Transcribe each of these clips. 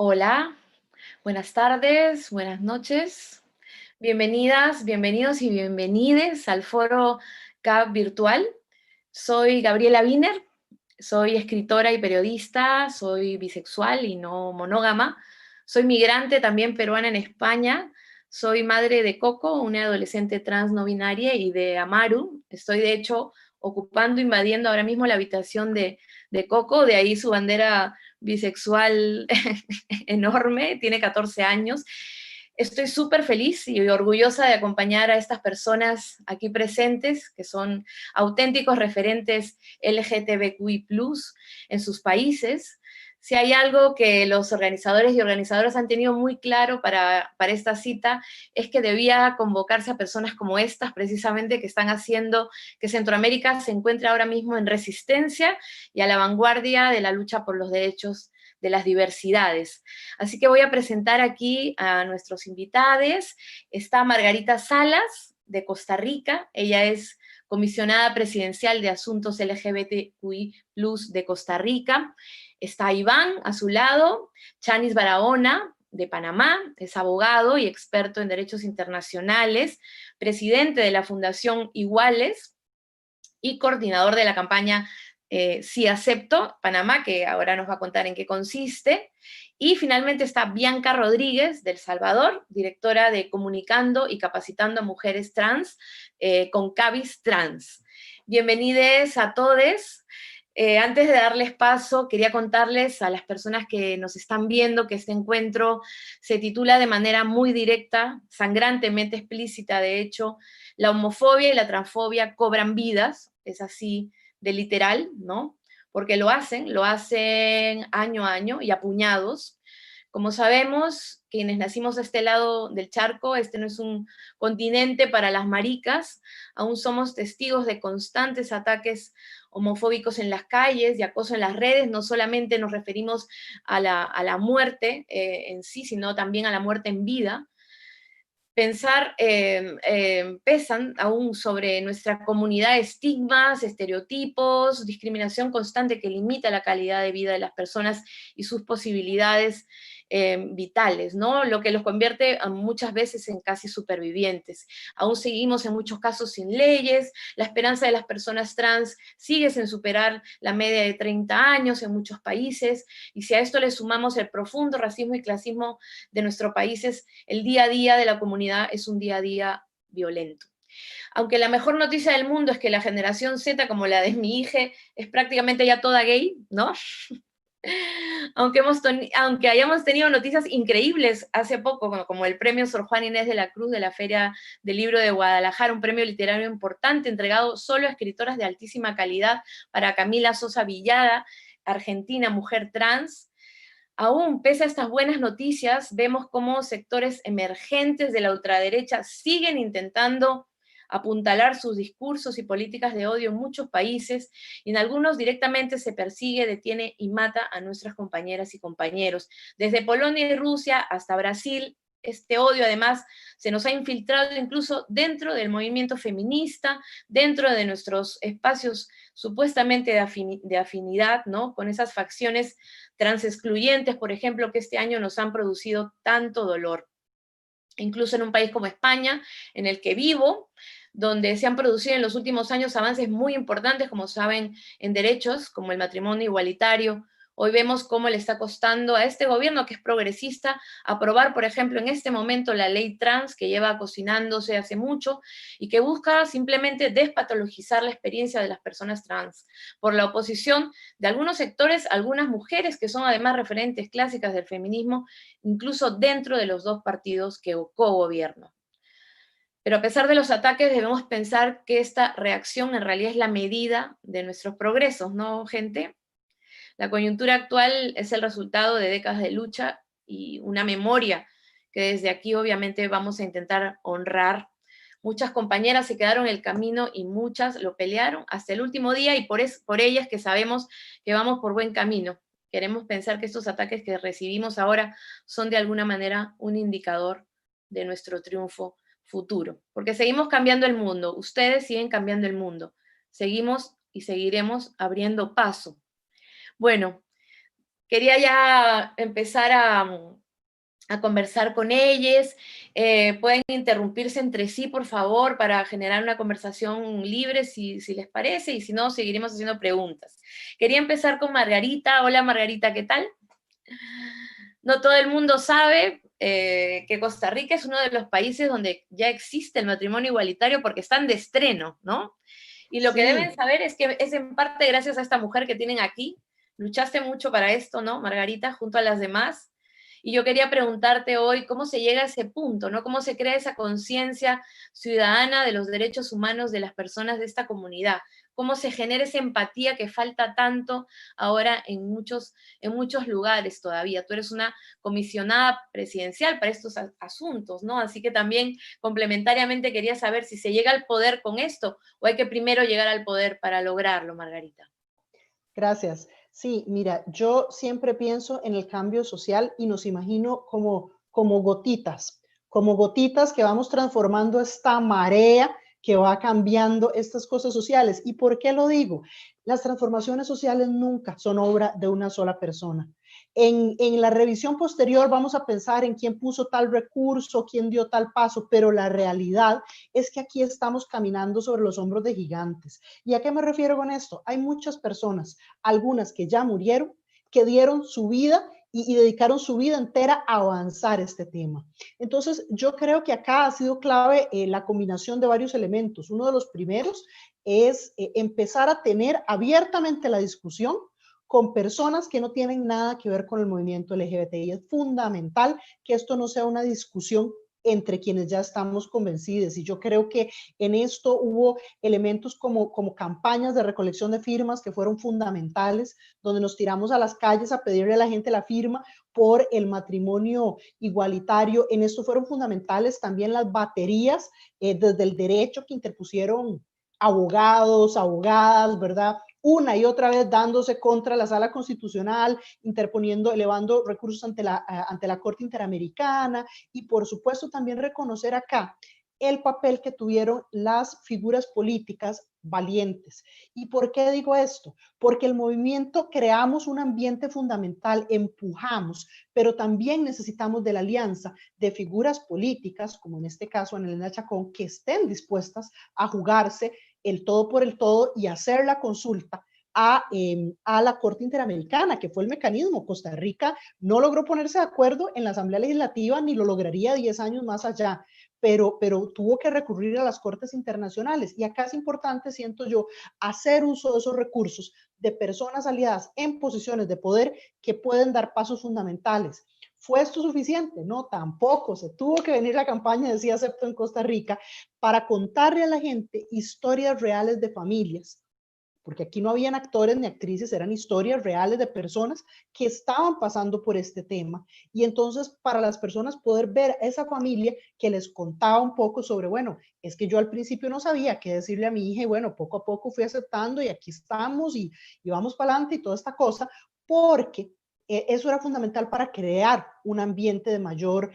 Hola, buenas tardes, buenas noches. Bienvenidas, bienvenidos y bienvenides al foro CAP virtual. Soy Gabriela Wiener, soy escritora y periodista, soy bisexual y no monógama. Soy migrante también peruana en España. Soy madre de Coco, una adolescente trans no binaria, y de Amaru. Estoy de hecho ocupando, invadiendo ahora mismo la habitación de Coco, de ahí su bandera bisexual enorme, tiene 14 años. Estoy súper feliz y orgullosa de acompañar a estas personas aquí presentes, que son auténticos referentes LGTBQI+, en sus países. Si hay algo que los organizadores y organizadoras han tenido muy claro para esta cita, es que debía convocarse a personas como estas, precisamente, que están haciendo que Centroamérica se encuentre ahora mismo en resistencia y a la vanguardia de la lucha por los derechos de las diversidades. Así que voy a presentar aquí a nuestros invitados. Está Margarita Salas, de Costa Rica. Ella es comisionada presidencial de Asuntos LGBTQI+ de Costa Rica. Está Iván, a su lado, Chanis Barahona, de Panamá, es abogado y experto en derechos internacionales, presidente de la Fundación Iguales y coordinador de la campaña Sí Acepto Panamá, que ahora nos va a contar en qué consiste. Y finalmente está Bianca Rodríguez, del Salvador, directora de Comunicando y Capacitando a Mujeres Trans, con Cabis Trans. Bienvenidos a todos. Antes de darles paso, quería contarles a las personas que nos están viendo que este encuentro se titula de manera muy directa, sangrantemente explícita, de hecho, la homofobia y la transfobia cobran vidas, es así de literal, ¿no? Porque lo hacen año a año y a puñados. Como sabemos, quienes nacimos de este lado del charco, este no es un continente para las maricas, aún somos testigos de constantes ataques homofóbicos en las calles y acoso en las redes. No solamente nos referimos a la muerte en sí, sino también a la muerte en vida. Pesan aún sobre nuestra comunidad estigmas, estereotipos, discriminación constante que limita la calidad de vida de las personas y sus posibilidades vitales, ¿no? Lo que los convierte muchas veces en casi supervivientes. Aún seguimos en muchos casos sin leyes, la esperanza de las personas trans sigue sin superar la media de 30 años en muchos países, y si a esto le sumamos el profundo racismo y clasismo de nuestros países, el día a día de la comunidad es un día a día violento. Aunque la mejor noticia del mundo es que la generación Z, como la de mi hija, es prácticamente ya toda gay, ¿no? Aunque hayamos tenido noticias increíbles hace poco, como el premio Sor Juana Inés de la Cruz de la Feria del Libro de Guadalajara, un premio literario importante entregado solo a escritoras de altísima calidad, para Camila Sosa Villada, argentina, mujer trans. Aún, pese a estas buenas noticias, vemos cómo sectores emergentes de la ultraderecha siguen intentando apuntalar sus discursos y políticas de odio en muchos países, y en algunos directamente se persigue, detiene y mata a nuestras compañeras y compañeros. Desde Polonia y Rusia hasta Brasil, este odio además se nos ha infiltrado incluso dentro del movimiento feminista, dentro de nuestros espacios supuestamente de afinidad, ¿no? Con esas facciones transexcluyentes, por ejemplo, que este año nos han producido tanto dolor. Incluso en un país como España, en el que vivo, donde se han producido en los últimos años avances muy importantes, como saben, en derechos, como el matrimonio igualitario. Hoy vemos cómo le está costando a este gobierno, que es progresista, aprobar, por ejemplo, en este momento la ley trans, que lleva cocinándose hace mucho y que busca simplemente despatologizar la experiencia de las personas trans, por la oposición de algunos sectores, algunas mujeres que son además referentes clásicas del feminismo, incluso dentro de los dos partidos que co-gobiernan. Pero a pesar de los ataques, debemos pensar que esta reacción en realidad es la medida de nuestros progresos, ¿no, gente? La coyuntura actual es el resultado de décadas de lucha y una memoria que desde aquí obviamente vamos a intentar honrar. Muchas compañeras se quedaron en el camino y muchas lo pelearon hasta el último día, y por ellas que sabemos que vamos por buen camino. Queremos pensar que estos ataques que recibimos ahora son de alguna manera un indicador de nuestro triunfo futuro, porque seguimos cambiando el mundo, ustedes siguen cambiando el mundo, seguimos y seguiremos abriendo paso. Bueno, quería ya empezar a conversar con ellos. Pueden interrumpirse entre sí, por favor, para generar una conversación libre, si les parece, y si no, seguiremos haciendo preguntas. Quería empezar con Margarita. Hola, Margarita, ¿qué tal? No todo el mundo sabe que Costa Rica es uno de los países donde ya existe el matrimonio igualitario porque están de estreno, ¿no? Y lo que deben Sí, saber es que es en parte gracias a esta mujer que tienen aquí. Luchaste mucho para esto, ¿no, Margarita, junto a las demás? Y yo quería preguntarte hoy cómo se llega a ese punto, ¿no? ¿Cómo se crea esa conciencia ciudadana de los derechos humanos de las personas de esta comunidad? ¿Cómo se genera esa empatía que falta tanto ahora en muchos lugares todavía? Tú eres una comisionada presidencial para estos asuntos, ¿no? Así que también complementariamente quería saber si se llega al poder con esto o hay que primero llegar al poder para lograrlo, Margarita. gracias. Sí, mira, yo siempre pienso en el cambio social y nos imagino como gotitas que vamos transformando esta marea que va cambiando estas cosas sociales. ¿Y por qué lo digo? Las transformaciones sociales nunca son obra de una sola persona. En la revisión posterior vamos a pensar en quién puso tal recurso, quién dio tal paso, pero la realidad es que aquí estamos caminando sobre los hombros de gigantes. ¿Y a qué me refiero con esto? Hay muchas personas, algunas que ya murieron, que dieron su vida y dedicaron su vida entera a avanzar este tema. Entonces, yo creo que acá ha sido clave la combinación de varios elementos. Uno de los primeros es empezar a tener abiertamente la discusión con personas que no tienen nada que ver con el movimiento LGBTI. Es fundamental que esto no sea una discusión entre quienes ya estamos convencidos. Y yo creo que en esto hubo elementos como campañas de recolección de firmas que fueron fundamentales, donde nos tiramos a las calles a pedirle a la gente la firma por el matrimonio igualitario. En esto fueron fundamentales también las baterías desde el derecho que interpusieron abogados, abogadas, ¿verdad? Una y otra vez dándose contra la sala constitucional, interponiendo, elevando recursos ante la Corte Interamericana y por supuesto también reconocer acá el papel que tuvieron las figuras políticas valientes. ¿Y por qué digo esto? Porque el movimiento creamos un ambiente fundamental, empujamos, pero también necesitamos de la alianza de figuras políticas, como en este caso Ana Elena Chacón, que estén dispuestas a jugarse el todo por el todo y hacer la consulta a la Corte Interamericana, que fue el mecanismo. Costa Rica no logró ponerse de acuerdo en la Asamblea Legislativa ni lo lograría 10 años más allá, pero tuvo que recurrir a las Cortes Internacionales. Y acá es importante, siento yo, hacer uso de esos recursos de personas aliadas en posiciones de poder que pueden dar pasos fundamentales. ¿Fue esto suficiente? No, tampoco. Se tuvo que venir la campaña de Sí Acepto en Costa Rica para contarle a la gente historias reales de familias, porque aquí no habían actores ni actrices, eran historias reales de personas que estaban pasando por este tema. Y entonces para las personas poder ver a esa familia que les contaba un poco sobre, bueno, es que yo al principio no sabía qué decirle a mi hija y bueno, poco a poco fui aceptando y aquí estamos y vamos para adelante y toda esta cosa, porque eso era fundamental para crear un ambiente de mayor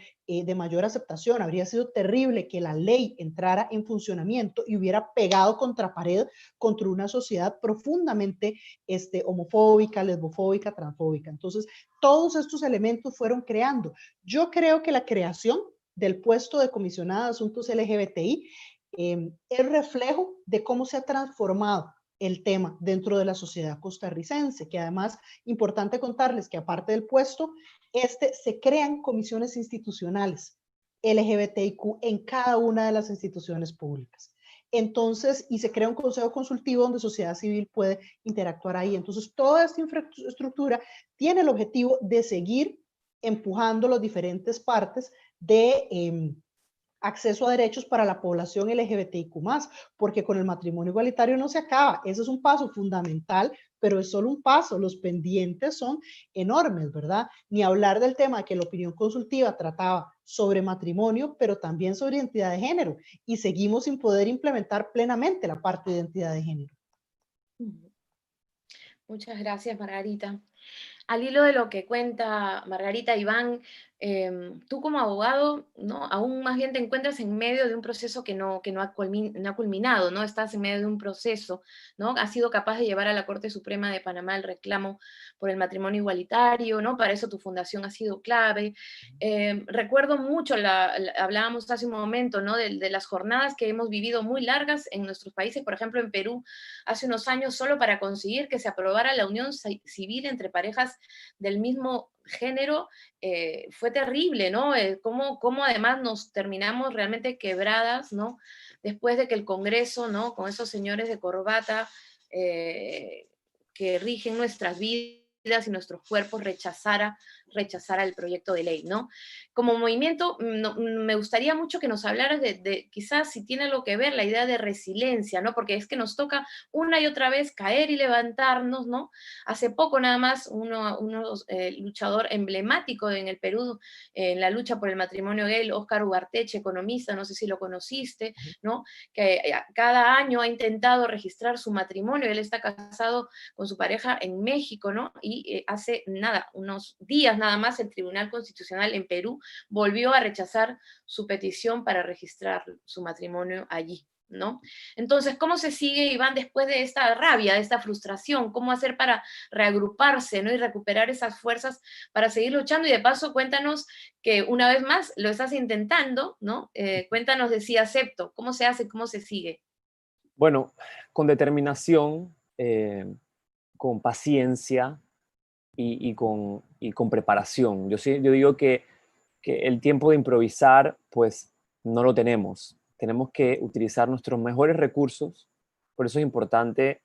aceptación. Habría sido terrible que la ley entrara en funcionamiento y hubiera pegado contra pared contra una sociedad profundamente homofóbica, lesbofóbica, transfóbica. Entonces, todos estos elementos fueron creando. Yo creo que la creación del puesto de comisionada de asuntos LGBTI es reflejo de cómo se ha transformado el tema dentro de la sociedad costarricense, que además, importante contarles que aparte del puesto, se crean comisiones institucionales LGBTIQ en cada una de las instituciones públicas. Entonces, y se crea un consejo consultivo donde sociedad civil puede interactuar ahí. Entonces, toda esta infraestructura tiene el objetivo de seguir empujando las diferentes partes de acceso a derechos para la población LGBTIQ+, porque con el matrimonio igualitario no se acaba. Ese es un paso fundamental, pero es solo un paso. Los pendientes son enormes, ¿verdad? Ni hablar del tema que la opinión consultiva trataba sobre matrimonio, pero también sobre identidad de género, y seguimos sin poder implementar plenamente la parte de identidad de género. Muchas gracias, Margarita. Al hilo de lo que cuenta Margarita, Iván, tú como abogado, ¿no? Aún más bien te encuentras en medio de un proceso que no ha culminado, ¿no? Estás en medio de un proceso, ¿no? Has sido capaz de llevar a la Corte Suprema de Panamá el reclamo por el matrimonio igualitario, ¿no? Para eso tu fundación ha sido clave. Recuerdo mucho, hablábamos hace un momento, ¿no? De las jornadas que hemos vivido muy largas en nuestros países, por ejemplo, en Perú, hace unos años, solo para conseguir que se aprobara la unión civil entre parejas del mismo género. Fue terrible, ¿no? Cómo además nos terminamos realmente quebradas, ¿no? Después de que el Congreso, ¿no? Con esos señores de corbata eh, que rigen nuestras vidas y nuestros cuerpos rechazara el proyecto de ley, ¿no? Como movimiento, no, me gustaría mucho que nos hablaras de quizás si tiene algo que ver la idea de resiliencia, ¿no? Porque es que nos toca una y otra vez caer y levantarnos, ¿no? Hace poco nada más luchador emblemático en el Perú, en la lucha por el matrimonio gay, Óscar Ugarteche, economista, no sé si lo conociste, ¿no? Que cada año ha intentado registrar su matrimonio, él está casado con su pareja en México, ¿no? Y hace nada, unos días nada más, el Tribunal Constitucional en Perú volvió a rechazar su petición para registrar su matrimonio allí, ¿no? Entonces, ¿cómo se sigue, Iván, después de esta rabia, de esta frustración? ¿Cómo hacer para reagruparse, ¿no? Y recuperar esas fuerzas para seguir luchando? Y de paso, cuéntanos que una vez más lo estás intentando, ¿no? Cuéntanos de si acepto, ¿cómo se hace, cómo se sigue? Bueno, con determinación, con paciencia y con preparación. Yo digo que el tiempo de improvisar, pues no lo tenemos. Tenemos que utilizar nuestros mejores recursos. Por eso es importante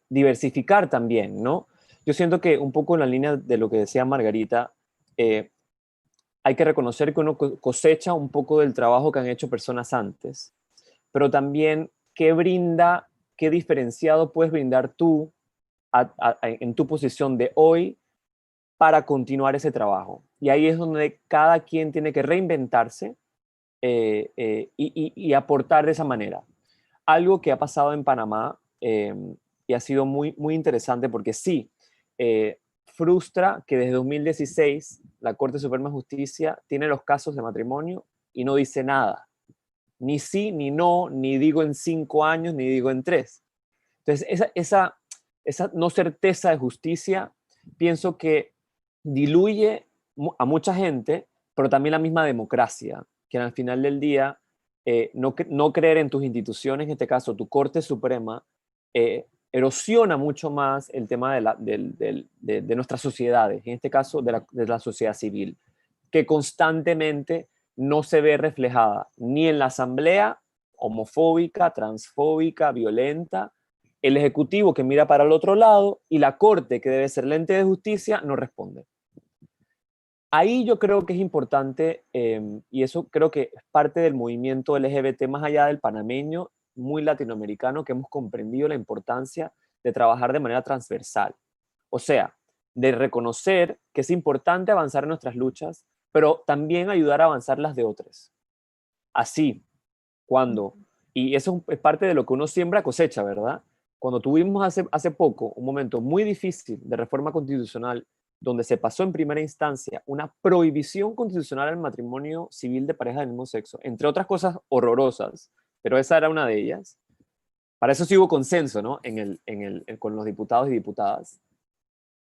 diversificar también, ¿no? Yo siento que un poco en la línea de lo que decía Margarita, eh, hay que reconocer que uno cosecha un poco del trabajo que han hecho personas antes, pero también qué brinda, qué diferenciado puedes brindar tú en tu posición de hoy para continuar ese trabajo. Y ahí es donde cada quien tiene que reinventarse y aportar de esa manera. Algo que ha pasado en Panamá y ha sido muy, muy interesante porque sí, frustra que desde 2016 la Corte Suprema de Justicia tiene los casos de matrimonio y no dice nada. Ni sí, ni no, ni digo en 5 años, ni digo en 3. Entonces, esa no certeza de justicia, pienso que diluye a mucha gente, pero también la misma democracia, que al final del día, no creer en tus instituciones, en este caso tu Corte Suprema, erosiona mucho más el tema de nuestras sociedades, en este caso de la sociedad civil, que constantemente no se ve reflejada ni en la asamblea homofóbica, transfóbica, violenta, el ejecutivo que mira para el otro lado y la corte que debe ser el ente de justicia no responde. Ahí yo creo que es importante, y eso creo que es parte del movimiento LGBT más allá del panameño, muy latinoamericano, que hemos comprendido la importancia de trabajar de manera transversal. O sea, de reconocer que es importante avanzar en nuestras luchas, pero también ayudar a avanzar las de otras. Así, cuando, y eso es parte de lo que uno siembra cosecha, ¿verdad? Cuando tuvimos hace poco un momento muy difícil de reforma constitucional, donde se pasó en primera instancia una prohibición constitucional al matrimonio civil de pareja del mismo sexo, entre otras cosas horrorosas, pero esa era una de ellas. Para eso sí hubo consenso, ¿no? Con los diputados y diputadas.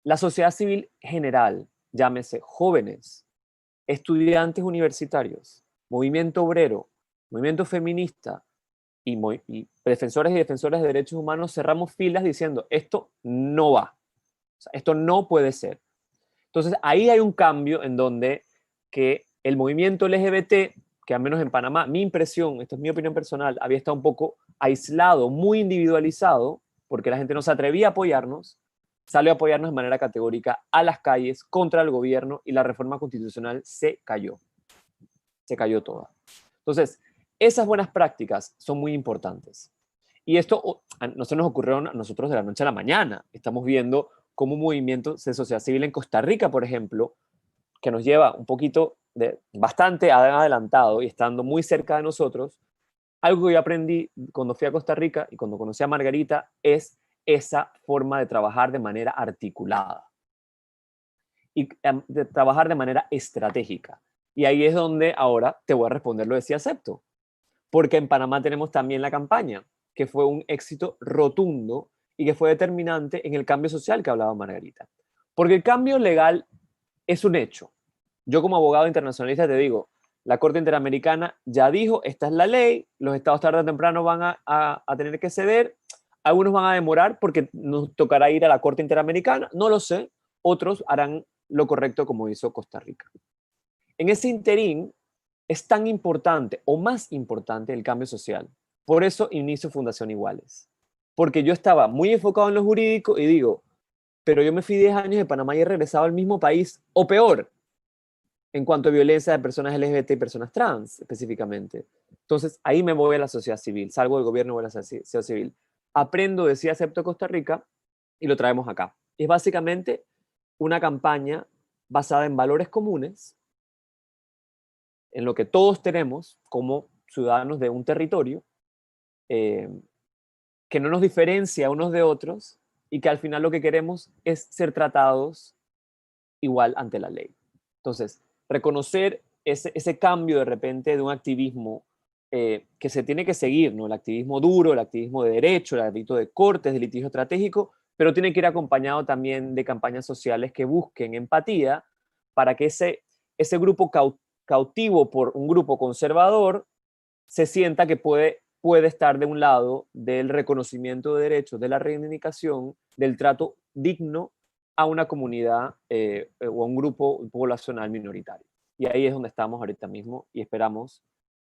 La sociedad civil general, llámese jóvenes, estudiantes universitarios, movimiento obrero, movimiento feminista y defensores y defensoras de derechos humanos, cerramos filas diciendo, esto no va, o sea, esto no puede ser. Entonces, ahí hay un cambio en donde que el movimiento LGBT, que al menos en Panamá, mi impresión, esto es mi opinión personal, había estado un poco aislado, muy individualizado, porque la gente no se atrevía a apoyarnos, salió a apoyarnos de manera categórica a las calles contra el gobierno y la reforma constitucional se cayó toda. Entonces, esas buenas prácticas son muy importantes. Y esto no se nos ocurrió a nosotros de la noche a la mañana. Estamos viendo cómo un movimiento de sociedad civil en Costa Rica, por ejemplo, que nos lleva un poquito bastante adelantado y estando muy cerca de nosotros, algo que yo aprendí cuando fui a Costa Rica y cuando conocí a Margarita es esa forma de trabajar de manera articulada. y de trabajar de manera estratégica. Y ahí es donde ahora te voy a responder lo de sí acepto. Porque en Panamá tenemos también la campaña, que fue un éxito rotundo y que fue determinante en el cambio social que hablaba Margarita. Porque el cambio legal es un hecho. Yo como abogado internacionalista te digo, la Corte Interamericana ya dijo, esta es la ley, los estados tarde o temprano van a tener que ceder, algunos van a demorar porque nos tocará ir a la Corte Interamericana, no lo sé, otros harán lo correcto como hizo Costa Rica. En ese interín es tan importante o más importante el cambio social. Por eso inicio Fundación Iguales. Porque yo estaba muy enfocado en lo jurídico y digo, pero yo me fui 10 años de Panamá y he regresado al mismo país, o peor, en cuanto a violencia de personas LGBT y personas trans, específicamente. Entonces, ahí me voy a la sociedad civil, salgo del gobierno y voy a la sociedad civil. Aprendo de Sí Acepto Costa Rica y lo traemos acá. Es básicamente una campaña basada en valores comunes, en lo que todos tenemos como ciudadanos de un territorio, eh, que no nos diferencia unos de otros y que al final lo que queremos es ser tratados igual ante la ley. Entonces, reconocer ese cambio de repente de un activismo que se tiene que seguir, ¿no? El activismo duro, el activismo de derecho, el activismo de cortes, de litigio estratégico, pero tiene que ir acompañado también de campañas sociales que busquen empatía para que ese grupo cautivo por un grupo conservador se sienta que puede estar de un lado del reconocimiento de derechos, de la reivindicación, del trato digno a una comunidad o a un grupo poblacional minoritario. Y ahí es donde estamos ahorita mismo y esperamos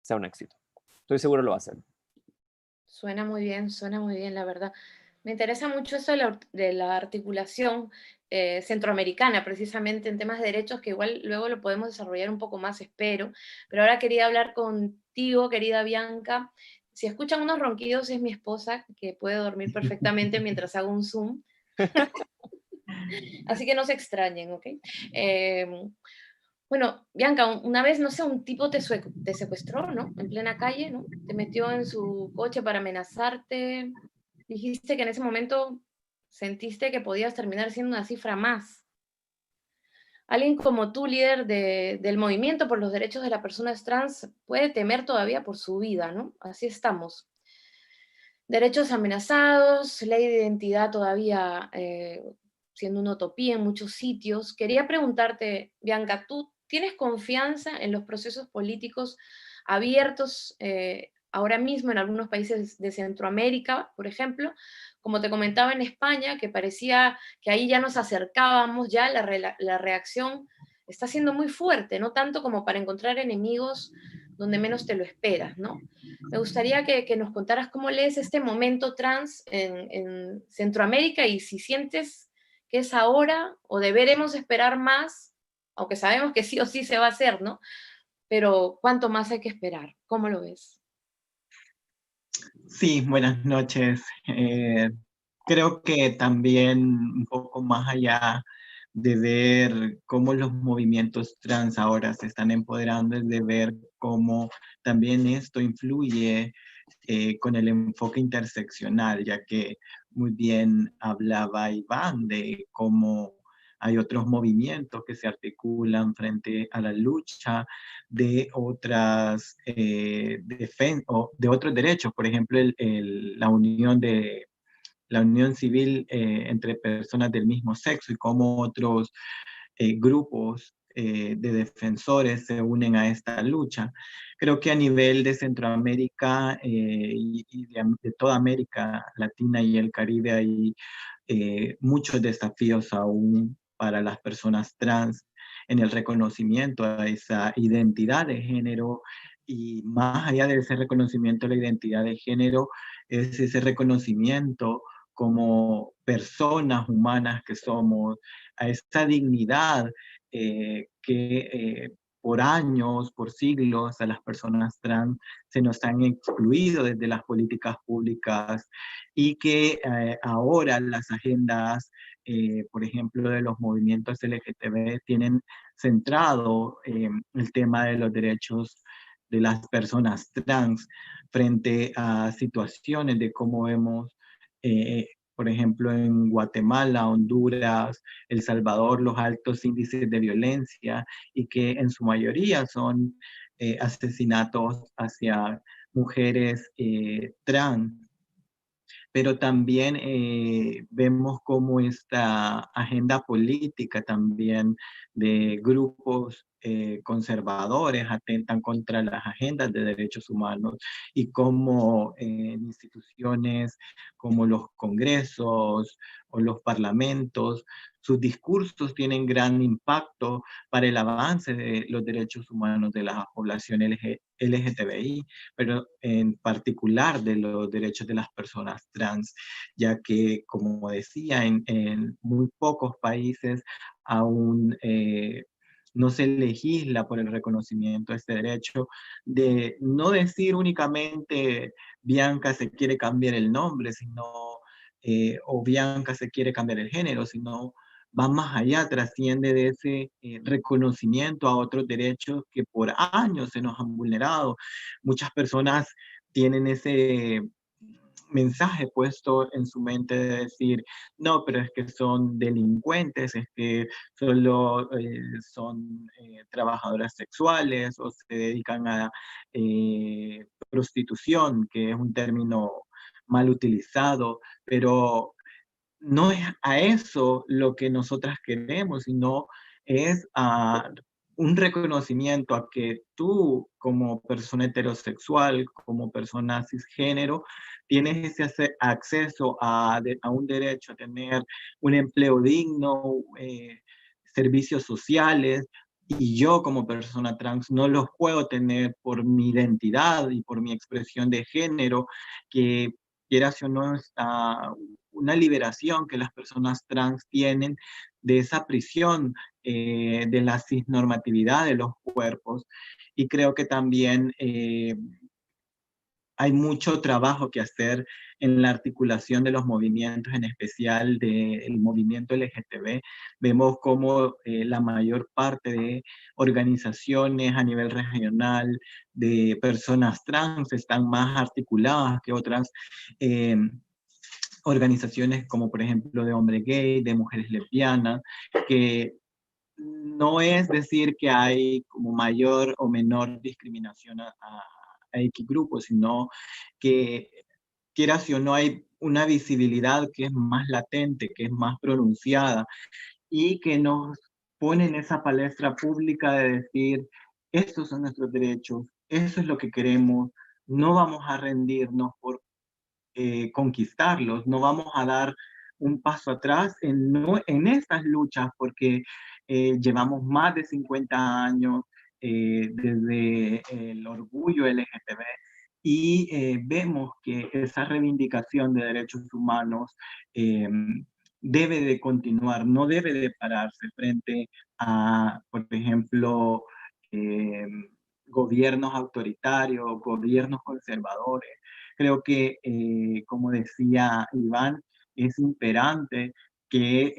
sea un éxito. Estoy seguro lo va a ser. Suena muy bien, la verdad. Me interesa mucho eso de la articulación centroamericana, precisamente en temas de derechos, que igual luego lo podemos desarrollar un poco más, espero. Pero ahora quería hablar contigo, querida Bianca. Si escuchan unos ronquidos, es mi esposa, que puede dormir perfectamente mientras hago un Zoom. Así que no se extrañen, ¿ok? Bueno, Bianca, una vez, no sé, un tipo te secuestró, ¿no? En plena calle, ¿no? Te metió en su coche para amenazarte. Dijiste que en ese momento sentiste que podías terminar siendo una cifra más. Alguien como tú, líder del movimiento por los derechos de las personas trans, puede temer todavía por su vida, ¿no? Así estamos. Derechos amenazados, ley de identidad todavía siendo una utopía en muchos sitios. Quería preguntarte, Bianca, ¿tú tienes confianza en los procesos políticos abiertos ahora mismo en algunos países de Centroamérica, por ejemplo? Como te comentaba en España, que parecía que ahí ya nos acercábamos, ya la reacción está siendo muy fuerte, no tanto como para encontrar enemigos donde menos te lo esperas, ¿no? Me gustaría que nos contaras cómo lees este momento trans en Centroamérica y si sientes que es ahora o deberemos esperar más, aunque sabemos que sí o sí se va a hacer, ¿no? Pero ¿cuánto más hay que esperar? ¿Cómo lo ves? Sí, buenas noches. Creo que también un poco más allá de ver cómo los movimientos trans ahora se están empoderando, es de ver cómo también esto influye con el enfoque interseccional, ya que muy bien hablaba Iván de cómo hay otros movimientos que se articulan frente a la lucha de otras de otros derechos, por ejemplo, la unión civil entre personas del mismo sexo y cómo otros grupos de defensores se unen a esta lucha. Creo que a nivel de Centroamérica y de toda América Latina y el Caribe hay muchos desafíos aún para las personas trans en el reconocimiento a esa identidad de género y más allá de ese reconocimiento de la identidad de género es ese reconocimiento como personas humanas que somos, a esa dignidad que por años, por siglos, a las personas trans se nos han excluido desde las políticas públicas y que ahora las agendas, por ejemplo, de los movimientos LGTB tienen centrado el tema de los derechos de las personas trans frente a situaciones de cómo vemos por ejemplo, en Guatemala, Honduras, El Salvador, los altos índices de violencia y que en su mayoría son asesinatos hacia mujeres trans. Pero también vemos cómo esta agenda política también de grupos conservadores atentan contra las agendas de derechos humanos y cómo instituciones como los congresos o los parlamentos, sus discursos tienen gran impacto para el avance de los derechos humanos de la población LGTBI, pero en particular de los derechos de las personas trans, ya que, como decía, en muy pocos países aún no se legisla por el reconocimiento de este derecho, de no decir únicamente Bianca se quiere cambiar el nombre, sino, o Bianca se quiere cambiar el género, sino va más allá, trasciende de ese reconocimiento a otros derechos que por años se nos han vulnerado. Muchas personas tienen ese mensaje puesto en su mente de decir, no, pero es que son delincuentes, es que solo son trabajadoras sexuales o se dedican a prostitución, que es un término mal utilizado, pero no es a eso lo que nosotras queremos, sino es a un reconocimiento a que tú como persona heterosexual, como persona cisgénero, tienes ese acceso a un derecho a tener un empleo digno, servicios sociales, y yo como persona trans no los puedo tener por mi identidad y por mi expresión de género, que quieras o no está una liberación que las personas trans tienen de esa prisión de la cisnormatividad de los cuerpos. Y creo que también hay mucho trabajo que hacer en la articulación de los movimientos, en especial del movimiento LGTB. Vemos cómo la mayor parte de organizaciones a nivel regional de personas trans están más articuladas que otras organizaciones como por ejemplo de hombre gay, de mujeres lesbianas, que no es decir que hay como mayor o menor discriminación a X grupos, sino que quieras o no hay una visibilidad que es más latente, que es más pronunciada y que nos pone en esa palestra pública de decir, estos son nuestros derechos, eso es lo que queremos, no vamos a rendirnos por conquistarlos, no vamos a dar un paso atrás en estas luchas porque llevamos más de 50 años desde el orgullo LGTB y vemos que esa reivindicación de derechos humanos debe de continuar, no debe de pararse frente a, por ejemplo, gobiernos autoritarios, gobiernos conservadores. Creo que, como decía Iván, es imperante que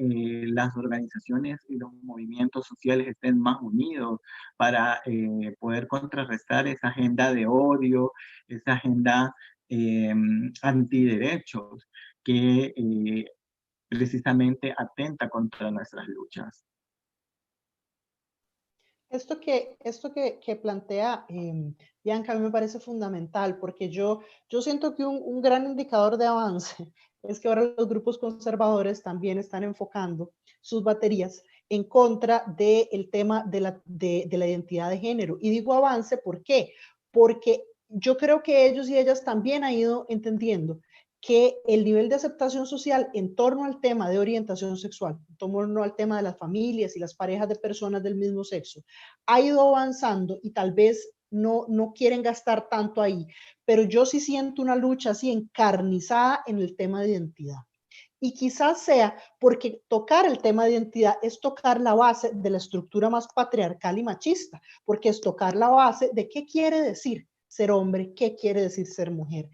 las organizaciones y los movimientos sociales estén más unidos para poder contrarrestar esa agenda de odio, esa agenda antiderechos que precisamente atenta contra nuestras luchas. Esto que plantea Bianca a mí me parece fundamental porque yo siento que un gran indicador de avance es que ahora los grupos conservadores también están enfocando sus baterías en contra del tema de la identidad de género. Y digo avance, ¿por qué? Porque yo creo que ellos y ellas también han ido entendiendo que el nivel de aceptación social en torno al tema de orientación sexual, en torno al tema de las familias y las parejas de personas del mismo sexo, ha ido avanzando y tal vez no quieren gastar tanto ahí, pero yo sí siento una lucha así encarnizada en el tema de identidad. Y quizás sea porque tocar el tema de identidad es tocar la base de la estructura más patriarcal y machista, porque es tocar la base de qué quiere decir ser hombre, qué quiere decir ser mujer.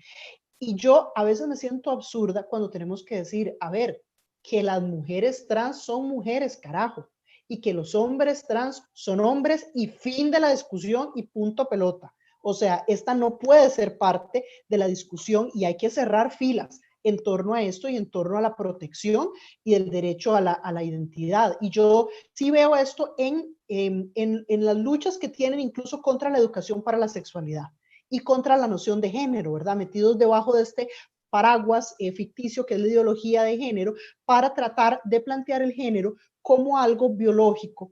Y yo a veces me siento absurda cuando tenemos que decir, a ver, que las mujeres trans son mujeres, carajo, y que los hombres trans son hombres y fin de la discusión y punto pelota. O sea, esta no puede ser parte de la discusión y hay que cerrar filas en torno a esto y en torno a la protección y el derecho a la identidad. Y yo sí veo esto en las luchas que tienen incluso contra la educación para la sexualidad y contra la noción de género, ¿verdad? Metidos debajo de este paraguas ficticio que es la ideología de género, para tratar de plantear el género como algo biológico,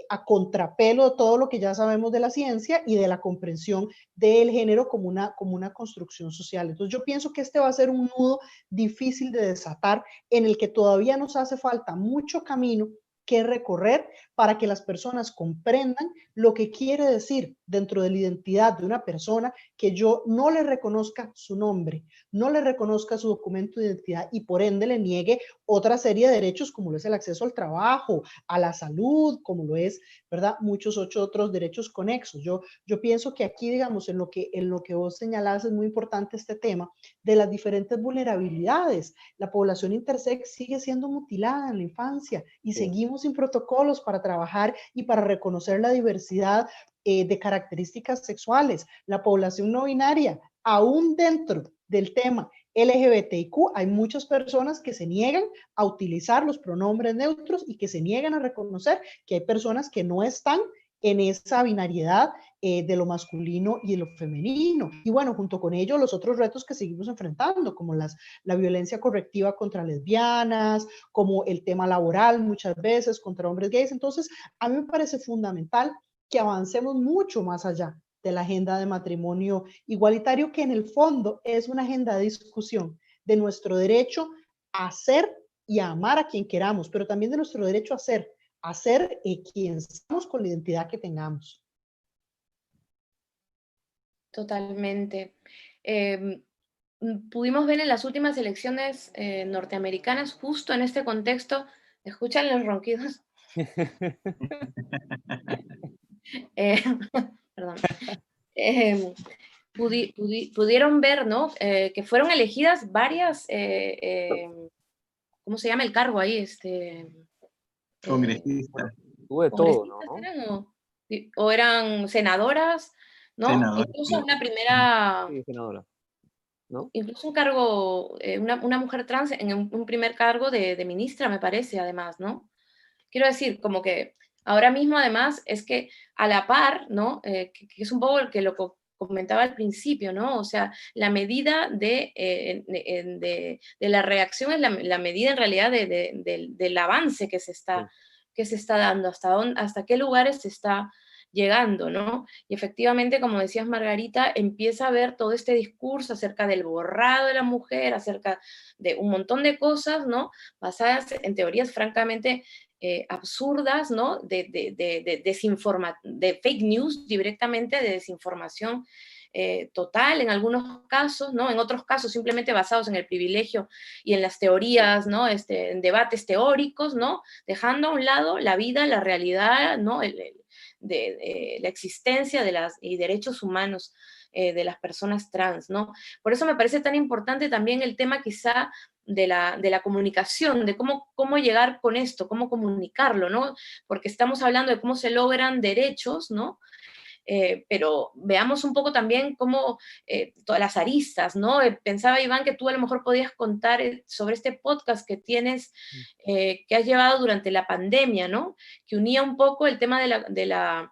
a contrapelo de todo lo que ya sabemos de la ciencia y de la comprensión del género como una construcción social. Entonces yo pienso que este va a ser un nudo difícil de desatar, en el que todavía nos hace falta mucho camino que recorrer para que las personas comprendan lo que quiere decir dentro de la identidad de una persona que yo no le reconozca su nombre, no le reconozca su documento de identidad y por ende le niegue otra serie de derechos como lo es el acceso al trabajo, a la salud, como lo es, ¿verdad? Muchos otros derechos conexos. Yo pienso que aquí, digamos, en lo que vos señalás es muy importante este tema de las diferentes vulnerabilidades. La población intersex sigue siendo mutilada en la infancia y seguimos sin protocolos para trabajar y para reconocer la diversidad de características sexuales. La población no binaria, aún dentro del tema LGBTIQ, hay muchas personas que se niegan a utilizar los pronombres neutros y que se niegan a reconocer que hay personas que no están en esa binariedad de lo masculino y lo femenino. Y bueno, junto con ello, los otros retos que seguimos enfrentando, como la violencia correctiva contra lesbianas, como el tema laboral muchas veces contra hombres gays. Entonces, a mí me parece fundamental que avancemos mucho más allá de la agenda de matrimonio igualitario, que en el fondo es una agenda de discusión de nuestro derecho a ser y a amar a quien queramos, pero también de nuestro derecho a ser quien somos con la identidad que tengamos. Totalmente. Pudimos ver en las últimas elecciones norteamericanas, justo en este contexto, ¿escuchan los ronquidos? Perdón. Pudieron ver, ¿no? Que fueron elegidas varias, ¿cómo se llama el cargo ahí? Congresista, Hubo de todo, ¿Congresistas ¿no? eran o eran senadoras, ¿no? senador. Incluso Sí. una primera, Sí, senadora, ¿no? incluso un cargo, una mujer trans en un primer cargo de ministra, me parece, además, ¿no? Quiero decir, como que ahora mismo, además, es que a la par, ¿no? Que es un poco lo que comentaba al principio, ¿no? O sea, la medida de la reacción es la medida en realidad del avance Sí. que se está dando, hasta qué lugares se está llegando, ¿no? Y efectivamente, como decías Margarita, empieza a haber todo este discurso acerca del borrado de la mujer, acerca de un montón de cosas, ¿no? Basadas en teorías francamente absurdas, ¿no? De fake news directamente, de desinformación total en algunos casos, ¿no? En otros casos simplemente basados en el privilegio y en las teorías, ¿no? En debates teóricos, ¿no? Dejando a un lado la vida, la realidad, ¿no? De la existencia y derechos humanos de las personas trans, ¿no? Por eso me parece tan importante también el tema quizá de la comunicación, de cómo llegar con esto, cómo comunicarlo, ¿no? Porque estamos hablando de cómo se logran derechos, ¿no? Pero veamos un poco también cómo todas las aristas, ¿no? Pensaba, Iván, que tú a lo mejor podías contar sobre este podcast que tienes, que has llevado durante la pandemia, ¿no? Que unía un poco el tema de la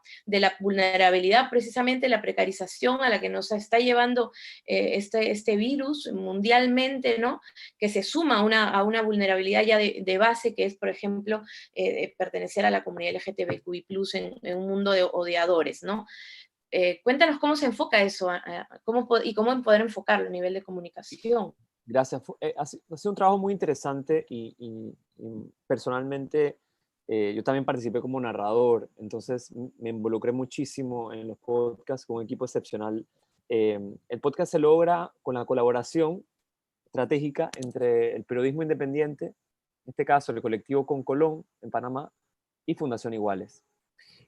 vulnerabilidad, precisamente la precarización a la que nos está llevando este virus mundialmente, ¿no? Que se suma a una vulnerabilidad ya de base, que es, por ejemplo, pertenecer a la comunidad LGTBQI+, en un mundo de odiadores, ¿no? Cuéntanos cómo se enfoca eso y cómo poder enfocarlo a nivel de comunicación. Gracias. Ha sido un trabajo muy interesante y personalmente yo también participé como narrador, entonces me involucré muchísimo en los podcasts con un equipo excepcional. El podcast se logra con la colaboración estratégica entre el periodismo independiente, en este caso el colectivo Concolón en Panamá, y Fundación Iguales.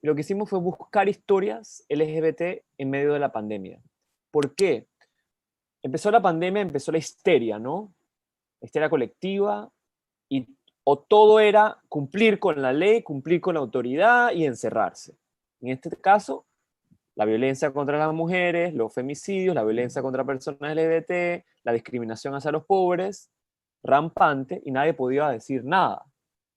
Y lo que hicimos fue buscar historias LGBT en medio de la pandemia. ¿Por qué? Empezó la pandemia, empezó la histeria, ¿no? La histeria colectiva, y o todo era cumplir con la ley, cumplir con la autoridad y encerrarse. En este caso, La violencia contra las mujeres, los femicidios, la violencia contra personas LGBT, la discriminación hacia los pobres, rampante, y nadie podía decir nada.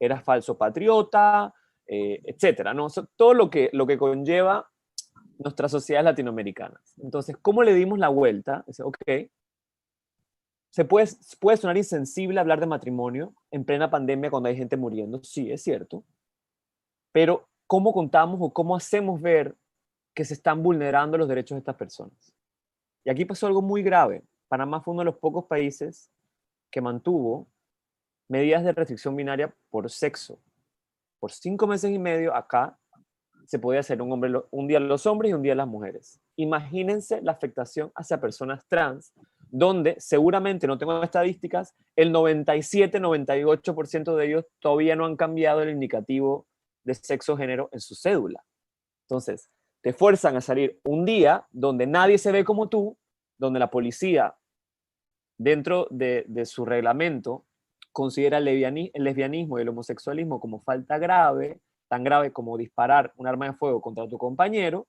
Eras falso patriota, etcétera, ¿no? Todo lo que conlleva nuestras sociedades latinoamericanas. Entonces, ¿cómo le dimos la vuelta? Dice, ok, puede sonar insensible hablar de matrimonio en plena pandemia cuando hay gente muriendo, sí, es cierto, pero ¿cómo contamos o cómo hacemos ver que se están vulnerando los derechos de estas personas? Y aquí pasó algo muy grave. Panamá fue uno de los pocos países que mantuvo medidas de restricción binaria por sexo. Por 5 meses y medio acá se podía hacer un día los hombres y un día las mujeres. Imagínense la afectación hacia personas trans, donde seguramente, no tengo estadísticas, el 97-98% de ellos todavía no han cambiado el indicativo de sexo o género en su cédula. Entonces, te fuerzan a salir un día donde nadie se ve como tú, donde la policía, dentro de su reglamento, considera el lesbianismo y el homosexualismo como falta grave, tan grave como disparar un arma de fuego contra tu compañero,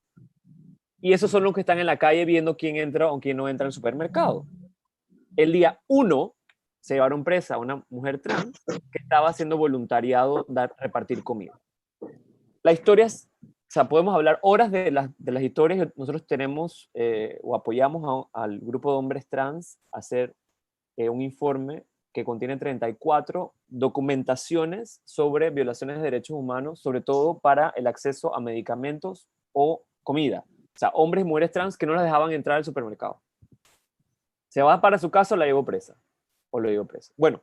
y esos son los que están en la calle viendo quién entra o quién no entra al supermercado. El día 1 se llevaron presa a una mujer trans que estaba haciendo voluntariado repartir comida. La historia es, o sea, podemos hablar horas de las historias. Nosotros tenemos o apoyamos al grupo de hombres trans a hacer un informe que contiene 34 documentaciones sobre violaciones de derechos humanos, sobre todo para el acceso a medicamentos o comida. O sea, hombres y mujeres trans que no las dejaban entrar al supermercado. Se va para su casa o la llevó presa. O lo llevó preso. Bueno,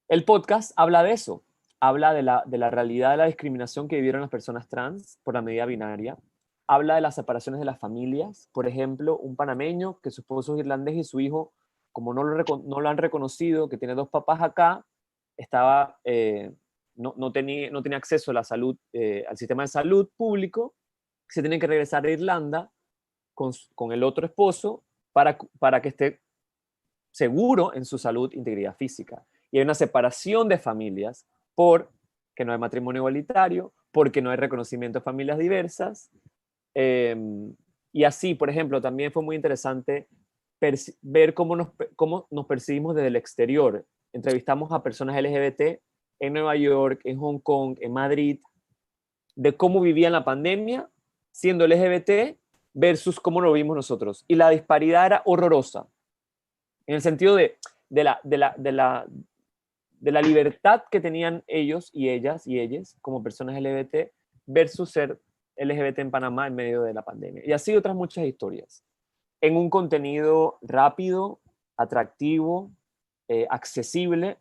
el podcast habla de eso. Habla de la realidad de la discriminación que vivieron las personas trans por la medida binaria. Habla de las separaciones de las familias. Por ejemplo, un panameño que su esposo es irlandés y su hijo, como no lo han reconocido, que tiene 2 papás acá, estaba, no tenía acceso a la salud, al sistema de salud público, se tiene que regresar a Irlanda con el otro esposo para que esté seguro en su salud e integridad física. Y hay una separación de familias porque no hay matrimonio igualitario, porque no hay reconocimiento de familias diversas. Y así, por ejemplo, también fue muy interesante ver cómo nos percibimos desde el exterior. Entrevistamos a personas LGBT en Nueva York, en Hong Kong, en Madrid, de cómo vivían la pandemia siendo LGBT versus cómo lo vimos nosotros. Y la disparidad era horrorosa, en el sentido de la libertad que tenían ellos y ellas como personas LGBT versus ser LGBT en Panamá en medio de la pandemia. Y así otras muchas historias. En un contenido rápido, atractivo, accesible.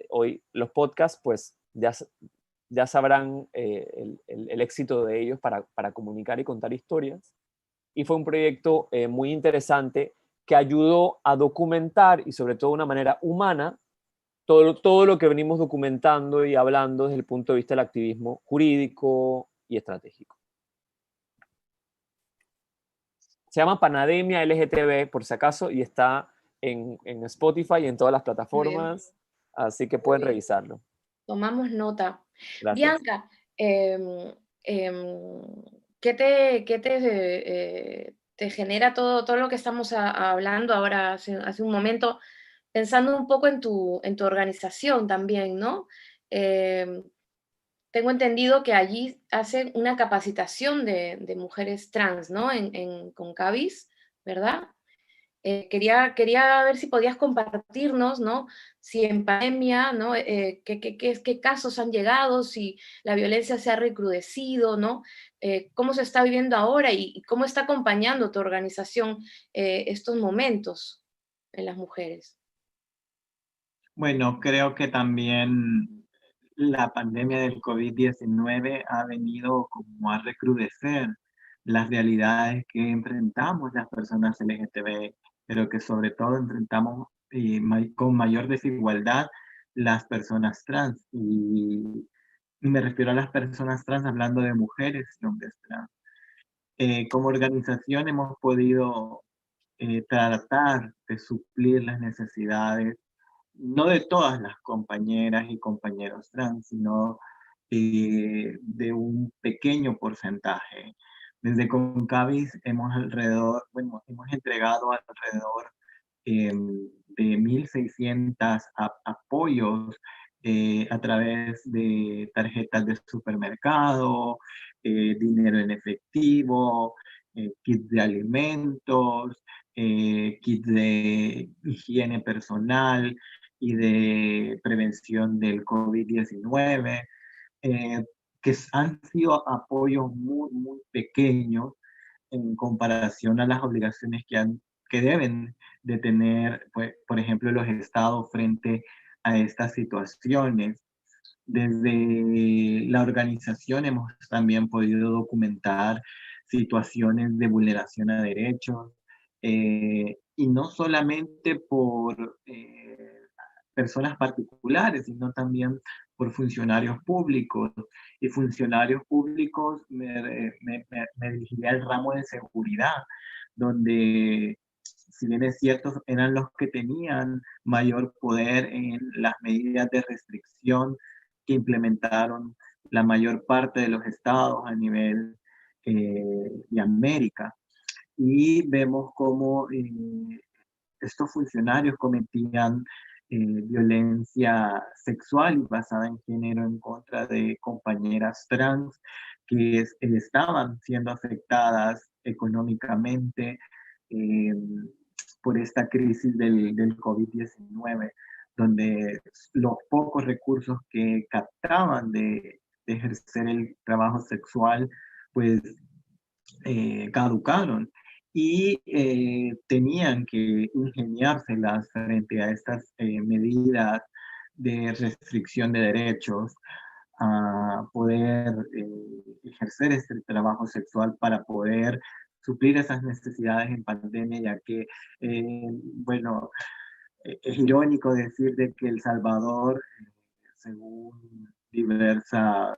Hoy los podcasts, pues ya sabrán el éxito de ellos para comunicar y contar historias. Y fue un proyecto muy interesante que ayudó a documentar y sobre todo de una manera humana todo lo que venimos documentando y hablando desde el punto de vista del activismo jurídico y estratégico. Se llama Panademia LGTB, por si acaso, y está en Spotify y en todas las plataformas, así que pueden revisarlo. Tomamos nota. Gracias. Bianca, ¿qué te genera todo lo que estamos hablando ahora hace un momento? Pensando un poco en tu organización también, ¿no? Tengo entendido que allí hacen una capacitación de mujeres trans, ¿no? Con Cavis, ¿verdad? Quería ver si podías compartirnos, ¿no? Si en pandemia, ¿no? ¿Qué casos han llegado? Si la violencia se ha recrudecido, ¿no? ¿Cómo se está viviendo ahora y cómo está acompañando tu organización estos momentos en las mujeres? Bueno, creo que también la pandemia del COVID-19 ha venido como a recrudecer las realidades que enfrentamos las personas LGTB, pero que sobre todo enfrentamos con mayor desigualdad las personas trans. Y me refiero a las personas trans hablando de mujeres y hombres trans. Como organización hemos podido tratar de suplir las necesidades no de todas las compañeras y compañeros trans, sino de un pequeño porcentaje. Desde Concavis hemos entregado alrededor de 1.600 apoyos a través de tarjetas de supermercado, dinero en efectivo, kits de alimentos, kits de higiene personal y de prevención del COVID-19, que han sido apoyos muy, muy pequeños en comparación a las obligaciones que deben de tener, pues, por ejemplo, los estados frente a estas situaciones. Desde la organización hemos también podido documentar situaciones de vulneración a derechos, y no solamente por personas particulares, sino también por funcionarios públicos. Y funcionarios públicos me dirigiría al ramo de seguridad, donde, si bien es cierto, eran los que tenían mayor poder en las medidas de restricción que implementaron la mayor parte de los estados a nivel de América. Y vemos cómo estos funcionarios cometían violencia sexual y basada en género en contra de compañeras trans que estaban siendo afectadas económicamente eh, por esta crisis del COVID-19, donde los pocos recursos que captaban de ejercer el trabajo sexual, pues caducaron y tenían que ingeniárselas frente a estas medidas de restricción de derechos a poder ejercer este trabajo sexual para poder suplir esas necesidades en pandemia, ya que, bueno, es irónico decir de que El Salvador, según diversos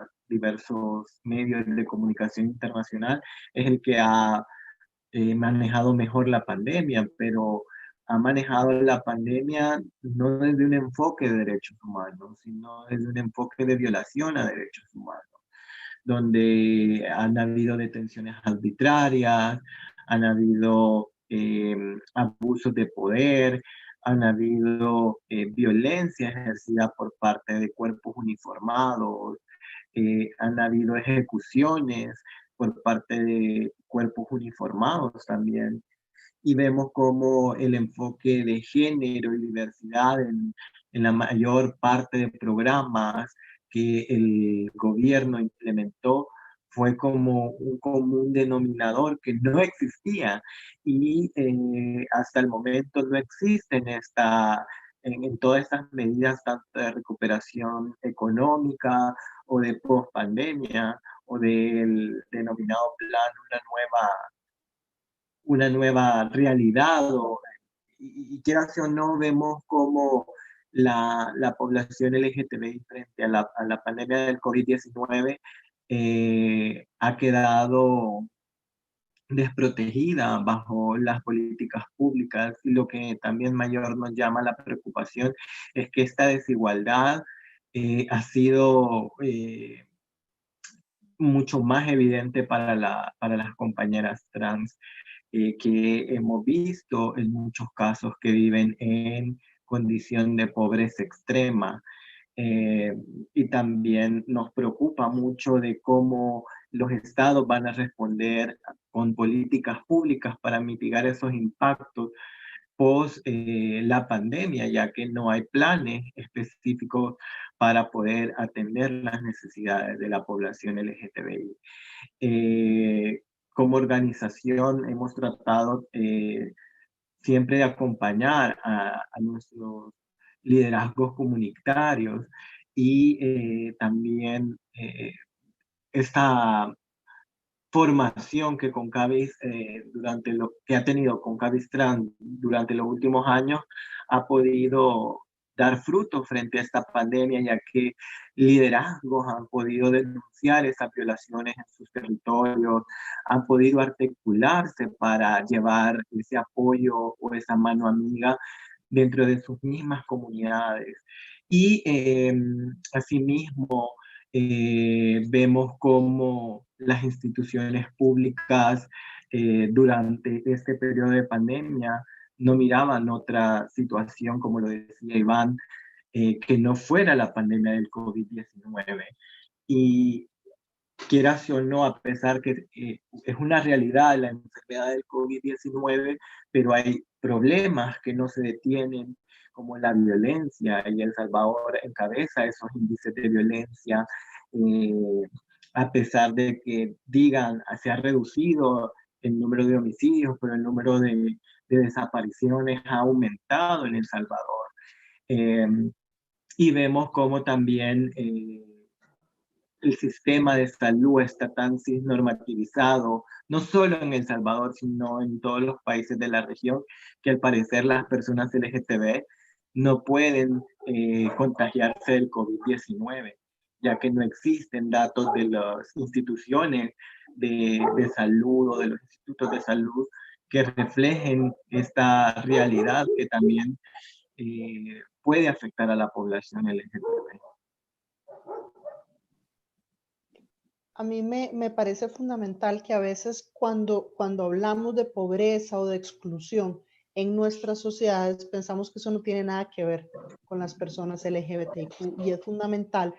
medios de comunicación internacional, es el que ha manejado mejor la pandemia, pero ha manejado la pandemia no desde un enfoque de derechos humanos, sino desde un enfoque de violación a derechos humanos, donde han habido detenciones arbitrarias, han habido abusos de poder, han habido violencia ejercida por parte de cuerpos uniformados, han habido ejecuciones por parte de cuerpos uniformados también. Y vemos cómo el enfoque de género y diversidad en la mayor parte de programas que el gobierno implementó fue como un común denominador que no existía y hasta el momento no existe en todas estas medidas, tanto de recuperación económica o de post-pandemia o del denominado plan una nueva realidad, y quieras o no, vemos como la población LGTBI frente a la pandemia del COVID-19 ha quedado desprotegida bajo las políticas públicas, y lo que también mayor nos llama la preocupación es que esta desigualdad ha sido mucho más evidente para las compañeras trans, que hemos visto en muchos casos que viven en condición de pobreza extrema. Eh, y también nos preocupa mucho de cómo los estados van a responder con políticas públicas para mitigar esos impactos post la pandemia, ya que no hay planes específicos para poder atender las necesidades de la población LGTBI. Como organización hemos tratado siempre de acompañar a nuestros liderazgos comunitarios y también esta formación que Concavis, durante lo que ha tenido Concavis Trans durante los últimos años, ha podido dar frutos frente a esta pandemia, ya que liderazgos han podido denunciar esas violaciones en sus territorios, han podido articularse para llevar ese apoyo o esa mano amiga dentro de sus mismas comunidades. Y asimismo, vemos cómo las instituciones públicas durante este periodo de pandemia no miraban otra situación, como lo decía Iván, que no fuera la pandemia del COVID-19. Y quieras o no, a pesar que es una realidad la enfermedad del COVID-19, pero hay problemas que no se detienen, como la violencia, y El Salvador encabeza esos índices de violencia, eh, a pesar de que digan, se ha reducido el número de homicidios, pero el número de desapariciones ha aumentado en El Salvador. Eh, y vemos cómo también el sistema de salud está tan normativizado, no solo en El Salvador, sino en todos los países de la región, que al parecer las personas LGTB no pueden contagiarse del COVID-19, ya que no existen datos de las instituciones de salud o de los institutos de salud que reflejen esta realidad que también puede afectar a la población LGTB. A mí me parece fundamental que a veces cuando hablamos de pobreza o de exclusión en nuestras sociedades, pensamos que eso no tiene nada que ver con las personas LGBTQ, y es fundamental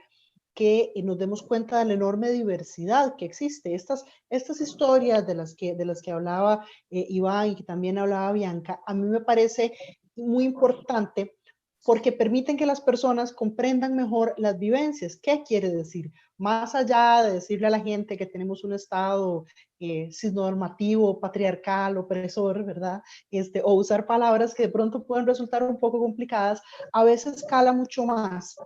que nos demos cuenta de la enorme diversidad que existe. Estas historias de las que hablaba Iván y que también hablaba Bianca, a mí me parece muy importante porque permiten que las personas comprendan mejor las vivencias. ¿Qué quiere decir? Más allá de decirle a la gente que tenemos un Estado cisnormativo, patriarcal, opresor, ¿verdad? O usar palabras que de pronto pueden resultar un poco complicadas, a veces cala mucho más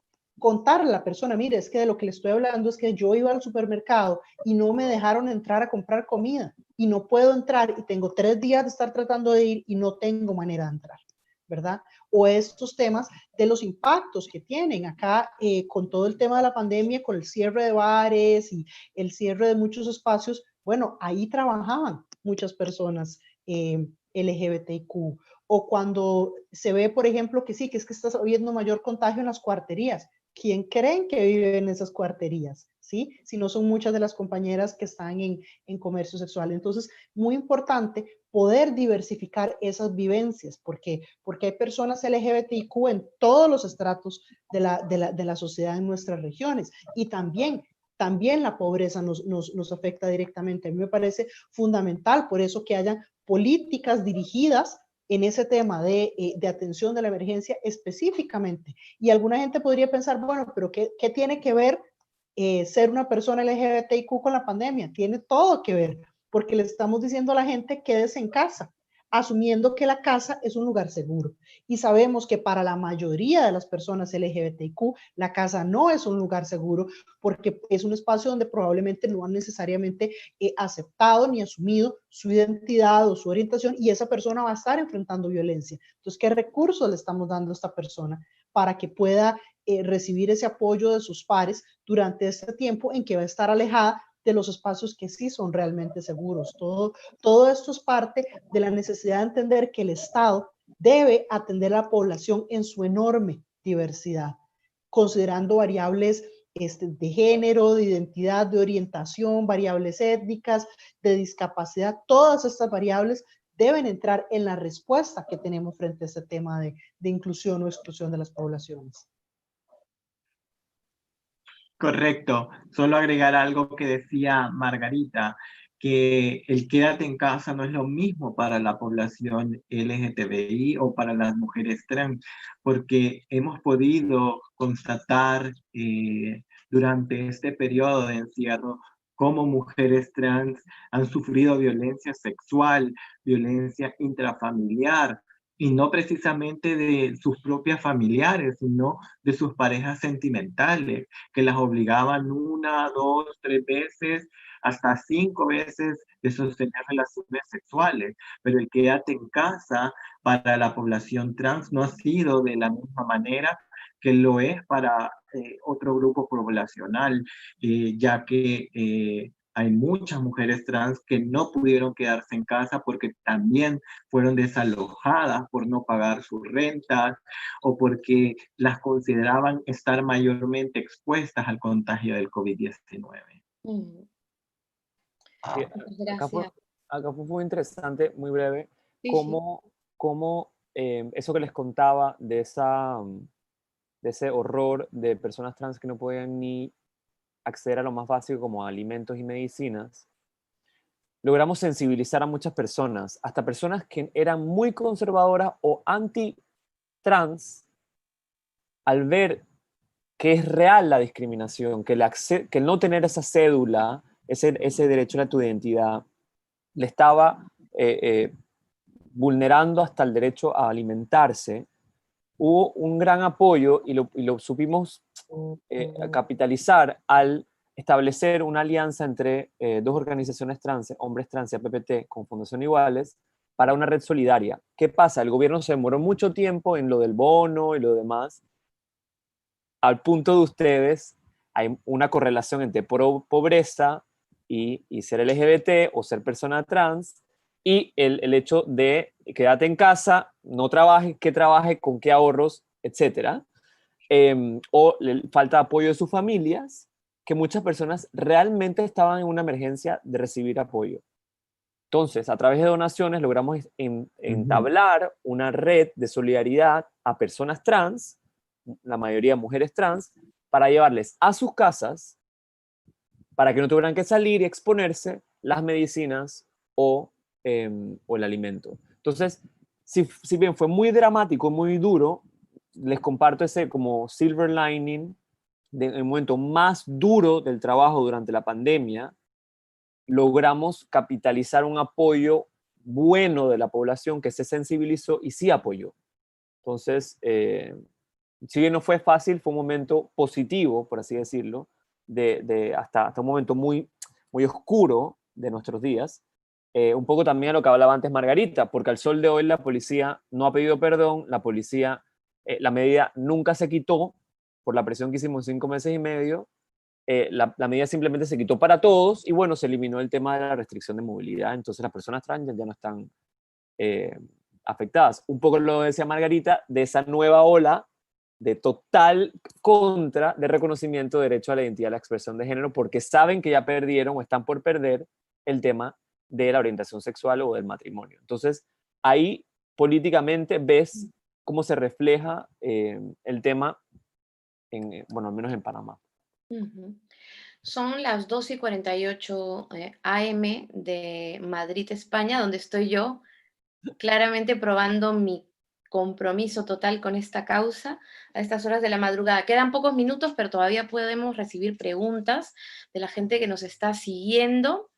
contarle a la persona, mire, es que de lo que le estoy hablando es que yo iba al supermercado y no me dejaron entrar a comprar comida y no puedo entrar y tengo 3 días de estar tratando de ir y no tengo manera de entrar, ¿verdad? O estos temas de los impactos que tienen acá con todo el tema de la pandemia, con el cierre de bares y el cierre de muchos espacios. Bueno, ahí trabajaban muchas personas LGBTQ. O cuando se ve, por ejemplo, que sí, que es que está habiendo mayor contagio en las cuarterías. ¿Quién creen que vive en esas cuarterías? ¿Sí? Si no son muchas de las compañeras que están en comercio sexual. Entonces, muy importante poder diversificar esas vivencias, porque hay personas LGBTQ en todos los estratos de la sociedad en nuestras regiones, y también la pobreza nos afecta directamente. A mí me parece fundamental, por eso, que haya políticas dirigidas en ese tema de atención de la emergencia específicamente. Y alguna gente podría pensar, bueno, pero ¿qué tiene que ver ser una persona LGBTIQ con la pandemia? Tiene todo que ver, porque le estamos diciendo a la gente quédese en casa, asumiendo que la casa es un lugar seguro. Y sabemos que para la mayoría de las personas LGBTQ, la casa no es un lugar seguro, porque es un espacio donde probablemente no han necesariamente aceptado ni asumido su identidad o su orientación, y esa persona va a estar enfrentando violencia. Entonces, ¿qué recursos le estamos dando a esta persona para que pueda recibir ese apoyo de sus pares durante este tiempo en que va a estar alejada de los espacios que sí son realmente seguros? Todo esto es parte de la necesidad de entender que el Estado debe atender a la población en su enorme diversidad, considerando variables de género, de identidad, de orientación, variables étnicas, de discapacidad. Todas estas variables deben entrar en la respuesta que tenemos frente a este tema de inclusión o exclusión de las poblaciones. Correcto. Solo agregar algo que decía Margarita, que el quédate en casa no es lo mismo para la población LGTBI o para las mujeres trans, porque hemos podido constatar durante este periodo de encierro cómo mujeres trans han sufrido violencia sexual, violencia intrafamiliar, y no precisamente de sus propias familiares, sino de sus parejas sentimentales, que las obligaban 1, 2, 3 veces, hasta 5 veces de sostener relaciones sexuales. Pero el quédate en casa para la población trans no ha sido de la misma manera que lo es para otro grupo poblacional, ya que hay muchas mujeres trans que no pudieron quedarse en casa porque también fueron desalojadas por no pagar sus rentas o porque las consideraban estar mayormente expuestas al contagio del COVID-19. Sí, Muchas acá fue, gracias. acá fue muy interesante, muy breve, Sí, sí. cómo eso que les contaba de, de ese horror de personas trans que no podían ni acceder a lo más básico como alimentos y medicinas, logramos sensibilizar a muchas personas, hasta personas que eran muy conservadoras o anti-trans, al ver que es real la discriminación, que el no tener esa cédula, ese derecho a tu identidad, le estaba vulnerando hasta el derecho a alimentarse. Hubo un gran apoyo y lo supimos capitalizar al establecer una alianza entre dos organizaciones trans, Hombres Trans y APPT, con Fundación Iguales, para una red solidaria. ¿Qué pasa? El gobierno se demoró mucho tiempo en lo del bono y lo demás. Al punto de ustedes, hay una correlación entre pobreza y ser LGBT o ser persona trans, y el hecho de quédate en casa, no trabaje, que trabaje, con qué ahorros, etcétera, o falta de apoyo de sus familias, que muchas personas realmente estaban en una emergencia de recibir apoyo. Entonces, a través de donaciones logramos entablar una red de solidaridad a personas trans, la mayoría mujeres trans, para llevarles a sus casas, para que no tuvieran que salir y exponerse las medicinas o el alimento. Entonces, si bien fue muy dramático, muy duro, les comparto ese como silver lining del momento más duro del trabajo durante la pandemia. Logramos capitalizar un apoyo bueno de la población que se sensibilizó y sí apoyó. Entonces, si bien no fue fácil, fue un momento positivo, por así decirlo, hasta un momento muy, muy oscuro de nuestros días. Un poco también a lo que hablaba antes Margarita, porque al sol de hoy la policía no ha pedido perdón, la policía, la medida nunca se quitó por la presión que hicimos 5 meses y medio. La medida simplemente se quitó para todos y bueno, se eliminó el tema de la restricción de movilidad, entonces las personas trans ya no están eh, afectadas. Un poco lo decía Margarita, de esa nueva ola de total contra de reconocimiento de derecho a la identidad y la expresión de género, porque saben que ya perdieron o están por perder el tema de la orientación sexual o del matrimonio. Entonces, ahí políticamente ves cómo se refleja el tema, bueno, al menos en Panamá. Ujú. Son las 2:48 AM de Madrid, España, donde estoy yo, claramente probando mi compromiso total con esta causa a estas horas de la madrugada. Quedan pocos minutos, pero todavía podemos recibir preguntas de la gente que nos está siguiendo.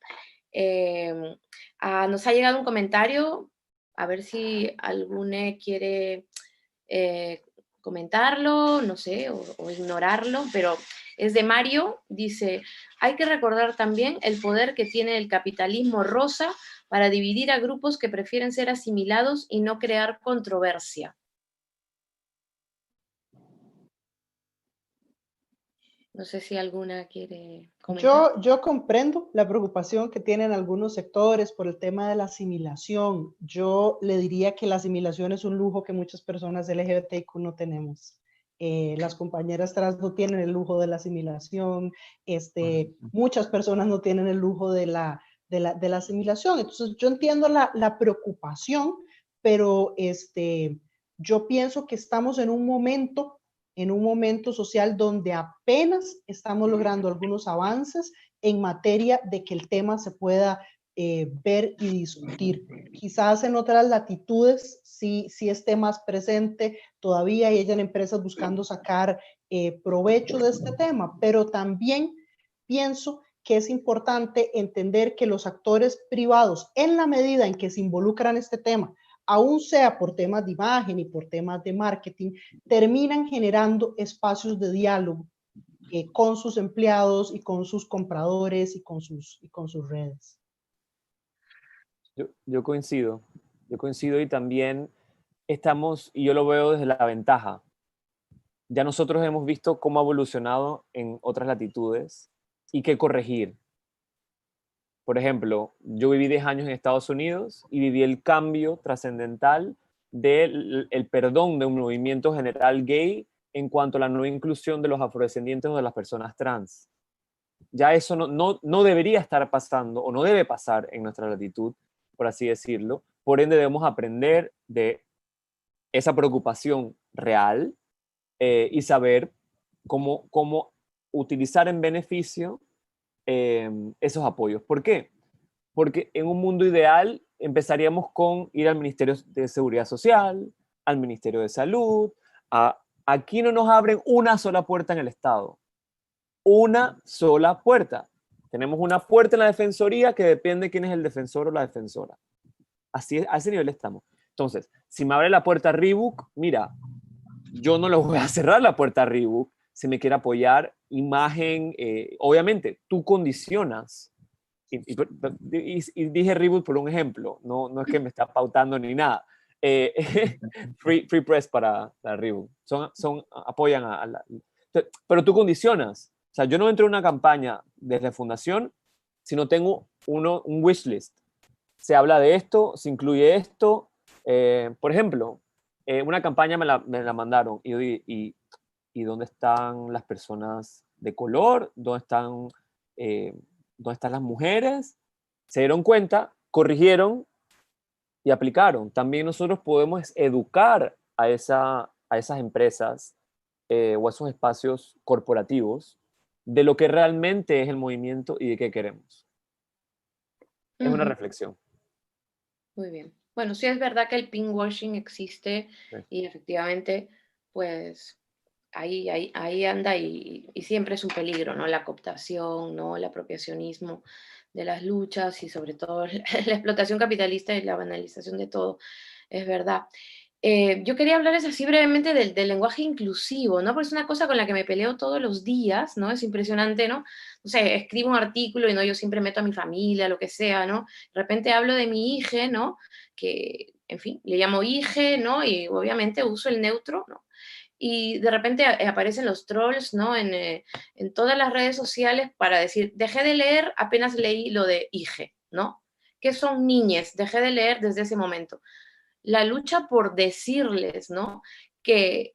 Nos ha llegado un comentario, a ver si alguno quiere eh, comentarlo, no sé, o ignorarlo, pero es de Mario, dice, hay que recordar también el poder que tiene el capitalismo rosa para dividir a grupos que prefieren ser asimilados y no crear controversia. No sé si alguna quiere comentar. Yo comprendo la preocupación que tienen algunos sectores por el tema de la asimilación. Yo le diría que la asimilación es un lujo que muchas personas LGBTQ no tenemos. Las compañeras trans no tienen el lujo de la asimilación, muchas personas no tienen el lujo de la asimilación. Entonces, yo entiendo la preocupación, pero yo pienso que estamos en un momento social donde apenas estamos logrando algunos avances en materia de que el tema se pueda ver y discutir. Quizás en otras latitudes sí esté más presente todavía y hayan empresas buscando sacar provecho de este tema, pero también pienso que es importante entender que los actores privados, en la medida en que se involucran en este tema, aún sea por temas de imagen y por temas de marketing, terminan generando espacios de diálogo con sus empleados y con sus compradores y con sus redes. Yo coincido y también estamos, y yo lo veo desde la ventaja. Ya nosotros hemos visto cómo ha evolucionado en otras latitudes y qué corregir. Por ejemplo, yo viví 10 años en Estados Unidos y viví el cambio trascendental del el perdón de un movimiento general gay en cuanto a la no inclusión de los afrodescendientes o de las personas trans. Ya eso no debería estar pasando o no debe pasar en nuestra latitud, por así decirlo. Por ende, debemos aprender de esa preocupación real y saber cómo utilizar en beneficio esos apoyos. ¿Por qué? Porque en un mundo ideal empezaríamos con ir al Ministerio de Seguridad Social, al Ministerio de Salud. Aquí no nos abren una sola puerta en el Estado. Una sola puerta. Tenemos una puerta en la Defensoría que depende de quién es el defensor o la defensora. Así es, a ese nivel estamos. Entonces, si me abre la puerta Reebok, mira, yo no le voy a cerrar la puerta a Reebok si me quiere apoyar. Imagen, obviamente, tú condicionas. Y dije Reebok por un ejemplo, no es que me está pautando ni nada. Free press para Reebok. Apoyan pero tú condicionas. O sea, yo no entro en una campaña desde fundación si no tengo un wish list. Se habla de esto, se incluye esto. Por ejemplo, una campaña me la mandaron y ¿dónde están las personas de color? ¿Dónde están las mujeres? Se dieron cuenta, corrigieron y aplicaron. También nosotros podemos educar a esas empresas o a esos espacios corporativos de lo que realmente es el movimiento y de qué queremos. Es una reflexión. Muy bien. Bueno, sí es verdad que el pinkwashing existe Sí. y efectivamente, pues ahí anda y siempre es un peligro, ¿no? La cooptación, ¿no? El apropiacionismo de las luchas y sobre todo la explotación capitalista y la banalización de todo, es verdad. Yo quería hablarles así brevemente del lenguaje inclusivo, ¿no? Porque es una cosa con la que me peleo todos los días, ¿no? Es impresionante, ¿no? No sé, escribo un artículo y no, yo siempre meto a mi familia, lo que sea, ¿no? De repente hablo de mi hija, ¿no? Que, en fin, le llamo hija, ¿no? Y obviamente uso el neutro, ¿no? Y de repente aparecen los trolls, ¿no? En todas las redes sociales para decir, dejé de leer, apenas leí lo de hija, ¿no? ¿Qué son niñes? Dejé de leer desde ese momento. La lucha por decirles, ¿no? Que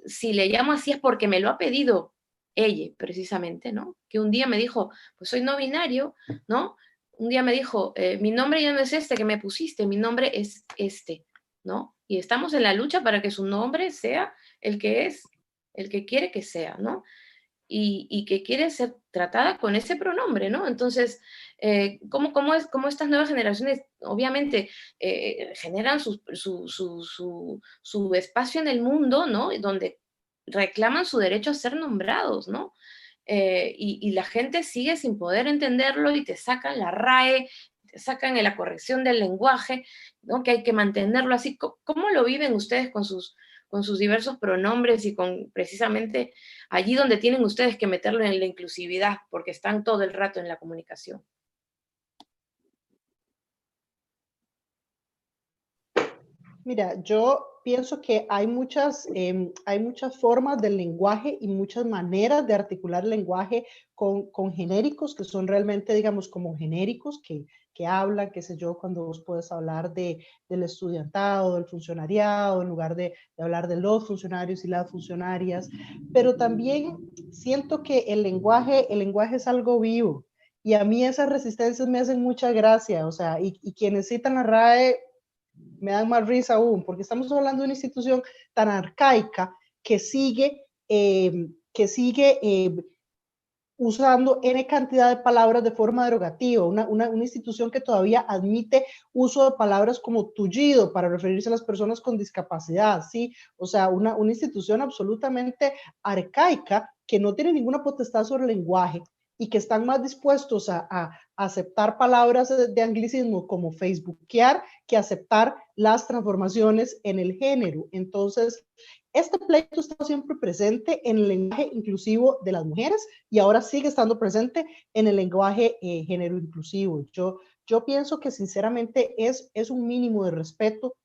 si le llamo así es porque me lo ha pedido ella, precisamente, ¿no? Que un día me dijo, pues soy no binario, ¿no? Un día me dijo, mi nombre ya no es este que me pusiste, mi nombre es este, ¿no? Y estamos en la lucha para que su nombre sea el que es, el que quiere que sea, ¿no? Y que quiere ser tratada con ese pronombre, ¿no? Entonces, ¿cómo estas nuevas generaciones obviamente generan su espacio en el mundo, ¿no? Donde reclaman su derecho a ser nombrados, ¿no? Y la gente sigue sin poder entenderlo y te sacan la RAE, te sacan en la corrección del lenguaje, ¿no? Que hay que mantenerlo así. ¿Cómo lo viven ustedes con sus diversos pronombres y con precisamente allí donde tienen ustedes que meterlo en la inclusividad, porque están todo el rato en la comunicación? Mira, yo pienso que hay muchas formas del lenguaje y muchas maneras de articular el lenguaje con genéricos que son realmente, digamos, como genéricos que hablan, qué sé yo, cuando vos puedes hablar del estudiantado, del funcionariado, en lugar de hablar de los funcionarios y las funcionarias. Pero también siento que el lenguaje es algo vivo. Y a mí esas resistencias me hacen mucha gracia, o sea, y quienes citan la RAE me dan más risa aún, porque estamos hablando de una institución tan arcaica que sigue usando N cantidad de palabras de forma derogativa, una institución que todavía admite uso de palabras como tullido para referirse a las personas con discapacidad, ¿sí? O sea, una institución absolutamente arcaica que no tiene ninguna potestad sobre el lenguaje y que están más dispuestos a aceptar palabras de anglicismo como facebookear que aceptar las transformaciones en el género. Entonces, este pleito está siempre presente en el lenguaje inclusivo de las mujeres y ahora sigue estando presente en el lenguaje género inclusivo. Yo pienso que sinceramente es un mínimo de respeto,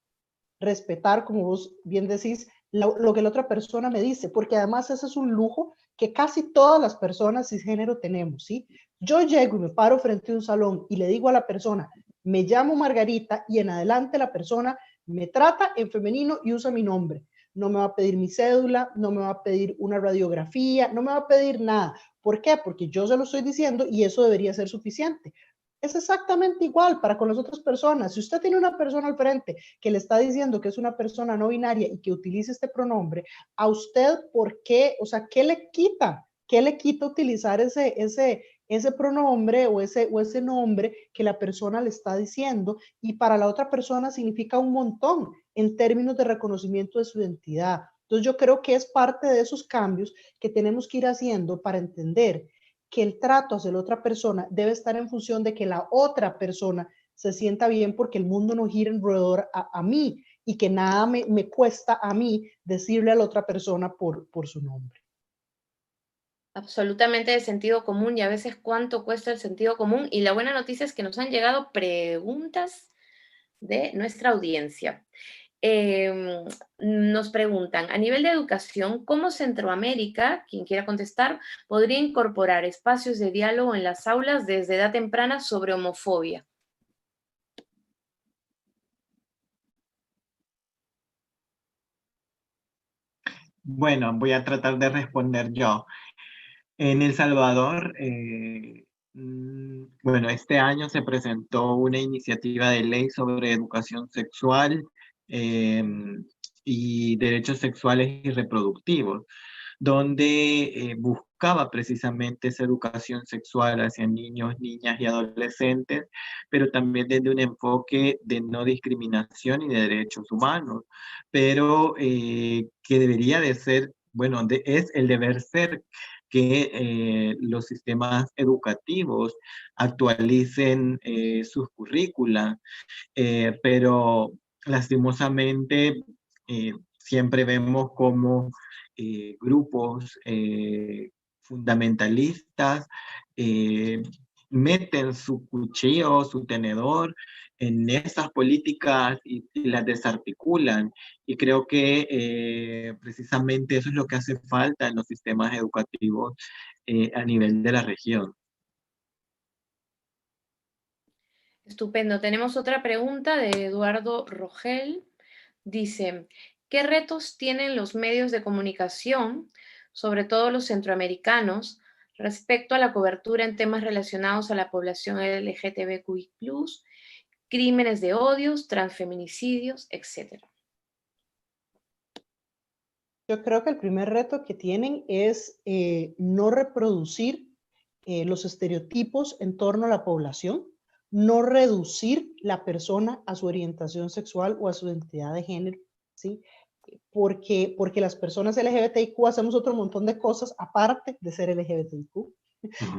respetar, como vos bien decís, lo que la otra persona me dice, porque además ese es un lujo que casi todas las personas cisgénero tenemos, ¿sí? Yo llego y me paro frente a un salón y le digo a la persona, me llamo Margarita, y en adelante la persona me trata en femenino y usa mi nombre. No me va a pedir mi cédula, no me va a pedir una radiografía, no me va a pedir nada, ¿Por qué? Porque yo se lo estoy diciendo y eso debería ser suficiente. Es exactamente igual para con las otras personas. Si usted tiene una persona al frente que le está diciendo que es una persona no binaria y que utiliza este pronombre, a usted, ¿por qué? O sea, ¿qué le quita? ¿Qué le quita utilizar ese pronombre o ese nombre que la persona le está diciendo? Y para la otra persona significa un montón en términos de reconocimiento de su identidad. Entonces yo creo que es parte de esos cambios que tenemos que ir haciendo para entender que el trato hacia la otra persona debe estar en función de que la otra persona se sienta bien, porque el mundo no gira alrededor a mí y que nada me cuesta a mí decirle a la otra persona por su nombre. Absolutamente de sentido común, y a veces cuánto cuesta el sentido común. Y la buena noticia es que nos han llegado preguntas de nuestra audiencia. Nos preguntan, a nivel de educación, ¿cómo Centroamérica, quien quiera contestar, podría incorporar espacios de diálogo en las aulas desde edad temprana sobre homofobia? Bueno, voy a tratar de responder yo. En El Salvador, bueno, este año se presentó una iniciativa de ley sobre educación sexual eh, y derechos sexuales y reproductivos, donde buscaba precisamente esa educación sexual hacia niños, niñas y adolescentes, pero también desde un enfoque de no discriminación y de derechos humanos, pero que debería de ser, bueno, es el deber ser que los sistemas educativos actualicen sus currículas, pero lastimosamente siempre vemos como grupos fundamentalistas eh, meten su cuchillo, su tenedor en esas políticas y las desarticulan. Y creo que precisamente eso es lo que hace falta en los sistemas educativos a nivel de la región. Estupendo. Tenemos otra pregunta de Eduardo Rogel. Dice, ¿qué retos tienen los medios de comunicación, sobre todo los centroamericanos, respecto a la cobertura en temas relacionados a la población LGTBQI+, crímenes de odios, transfeminicidios, etcétera? Yo creo que el primer reto que tienen es no reproducir los estereotipos en torno a la población, no reducir la persona a su orientación sexual o a su identidad de género, ¿sí? Porque las personas LGBTIQ hacemos otro montón de cosas aparte de ser LGBTIQ.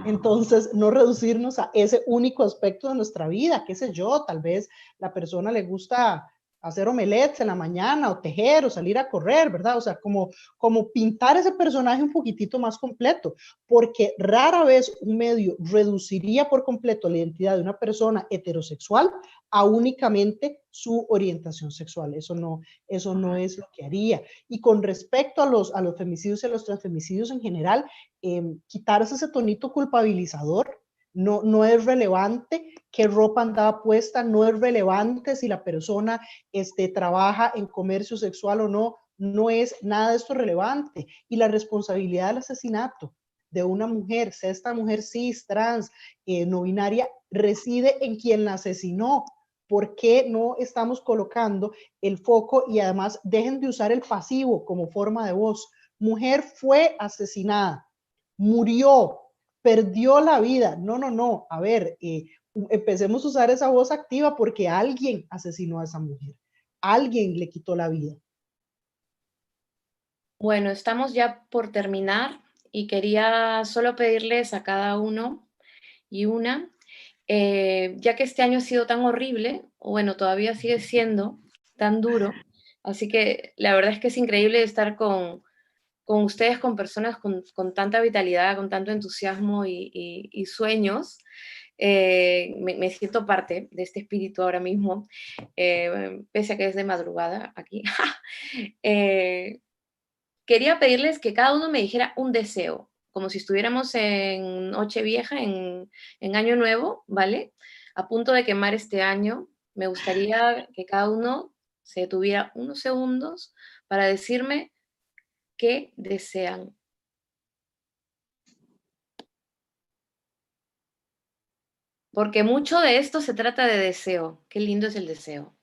Entonces, no reducirnos a ese único aspecto de nuestra vida, qué sé yo, tal vez la persona le gusta hacer omelets en la mañana o tejer o salir a correr, ¿verdad? O sea, como pintar ese personaje un poquitito más completo, porque rara vez un medio reduciría por completo la identidad de una persona heterosexual a únicamente su orientación sexual. Eso no es lo que haría. Y con respecto a los femicidios y a los transfemicidios en general, quitarse ese tonito culpabilizador. No es relevante qué ropa andaba puesta, no es relevante si la persona trabaja en comercio sexual o no, no es nada de esto relevante. Y la responsabilidad del asesinato de una mujer, sea esta mujer cis, trans, no binaria, reside en quien la asesinó. ¿Por qué no estamos colocando el foco? Y además dejen de usar el pasivo como forma de voz. Mujer fue asesinada, murió, perdió la vida. No. A ver, empecemos a usar esa voz activa porque alguien asesinó a esa mujer. Alguien le quitó la vida. Bueno, estamos ya por terminar y quería solo pedirles a cada uno y una, ya que este año ha sido tan horrible, o bueno, todavía sigue siendo tan duro, así que la verdad es que es increíble estar con ustedes, con personas con tanta vitalidad, con tanto entusiasmo y sueños. Me siento parte de este espíritu ahora mismo, pese a que es de madrugada aquí. Quería pedirles que cada uno me dijera un deseo, como si estuviéramos en Nochevieja, en Año Nuevo, ¿vale? A punto de quemar este año, me gustaría que cada uno se tuviera unos segundos para decirme qué desean. porque mucho de esto se trata de deseo. Qué lindo es el deseo.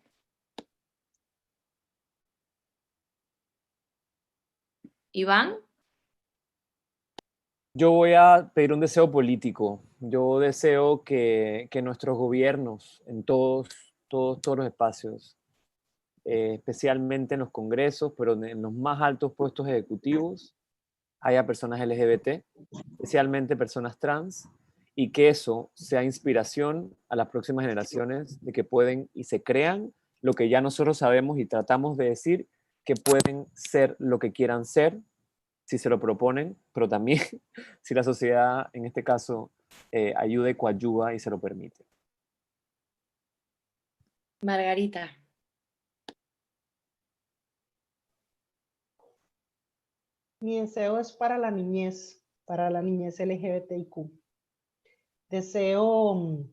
Iván, Yo voy a pedir un deseo político. Yo deseo que nuestros gobiernos en todos los espacios, especialmente en los congresos, pero en los más altos puestos ejecutivos, haya personas LGBT, especialmente personas trans, y que eso sea inspiración a las próximas generaciones de que pueden y se crean lo que ya nosotros sabemos y tratamos de decir, que pueden ser lo que quieran ser si se lo proponen, pero también si la sociedad, en este caso, ayuda y coadyuva y se lo permite. Margarita. Mi deseo es para la niñez LGBTIQ. Deseo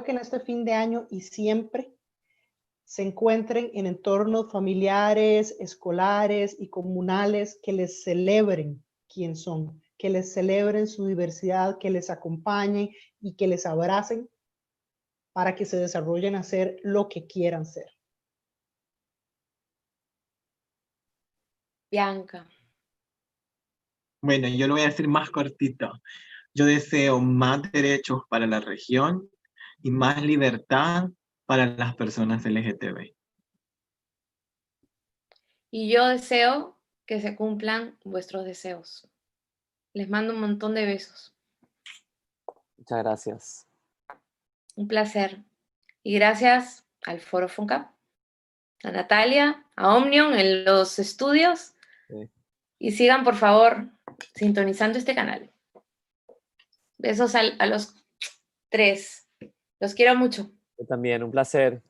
que en este fin de año y siempre se encuentren en entornos familiares, escolares y comunales que les celebren quién son, que les celebren su diversidad, que les acompañen y que les abracen para que se desarrollen a ser lo que quieran ser. Bianca. Bueno, yo lo voy a decir más cortito. Yo deseo más derechos para la región y más libertad para las personas LGTB. Y yo deseo que se cumplan vuestros deseos. Les mando un montón de besos. Muchas gracias. Un placer. Y gracias al Foro FUNCAP, a Natalia, a Omnium en los estudios. Sí. Y sigan, por favor, sintonizando este canal. Besos a los tres. Los quiero mucho. Yo también, un placer.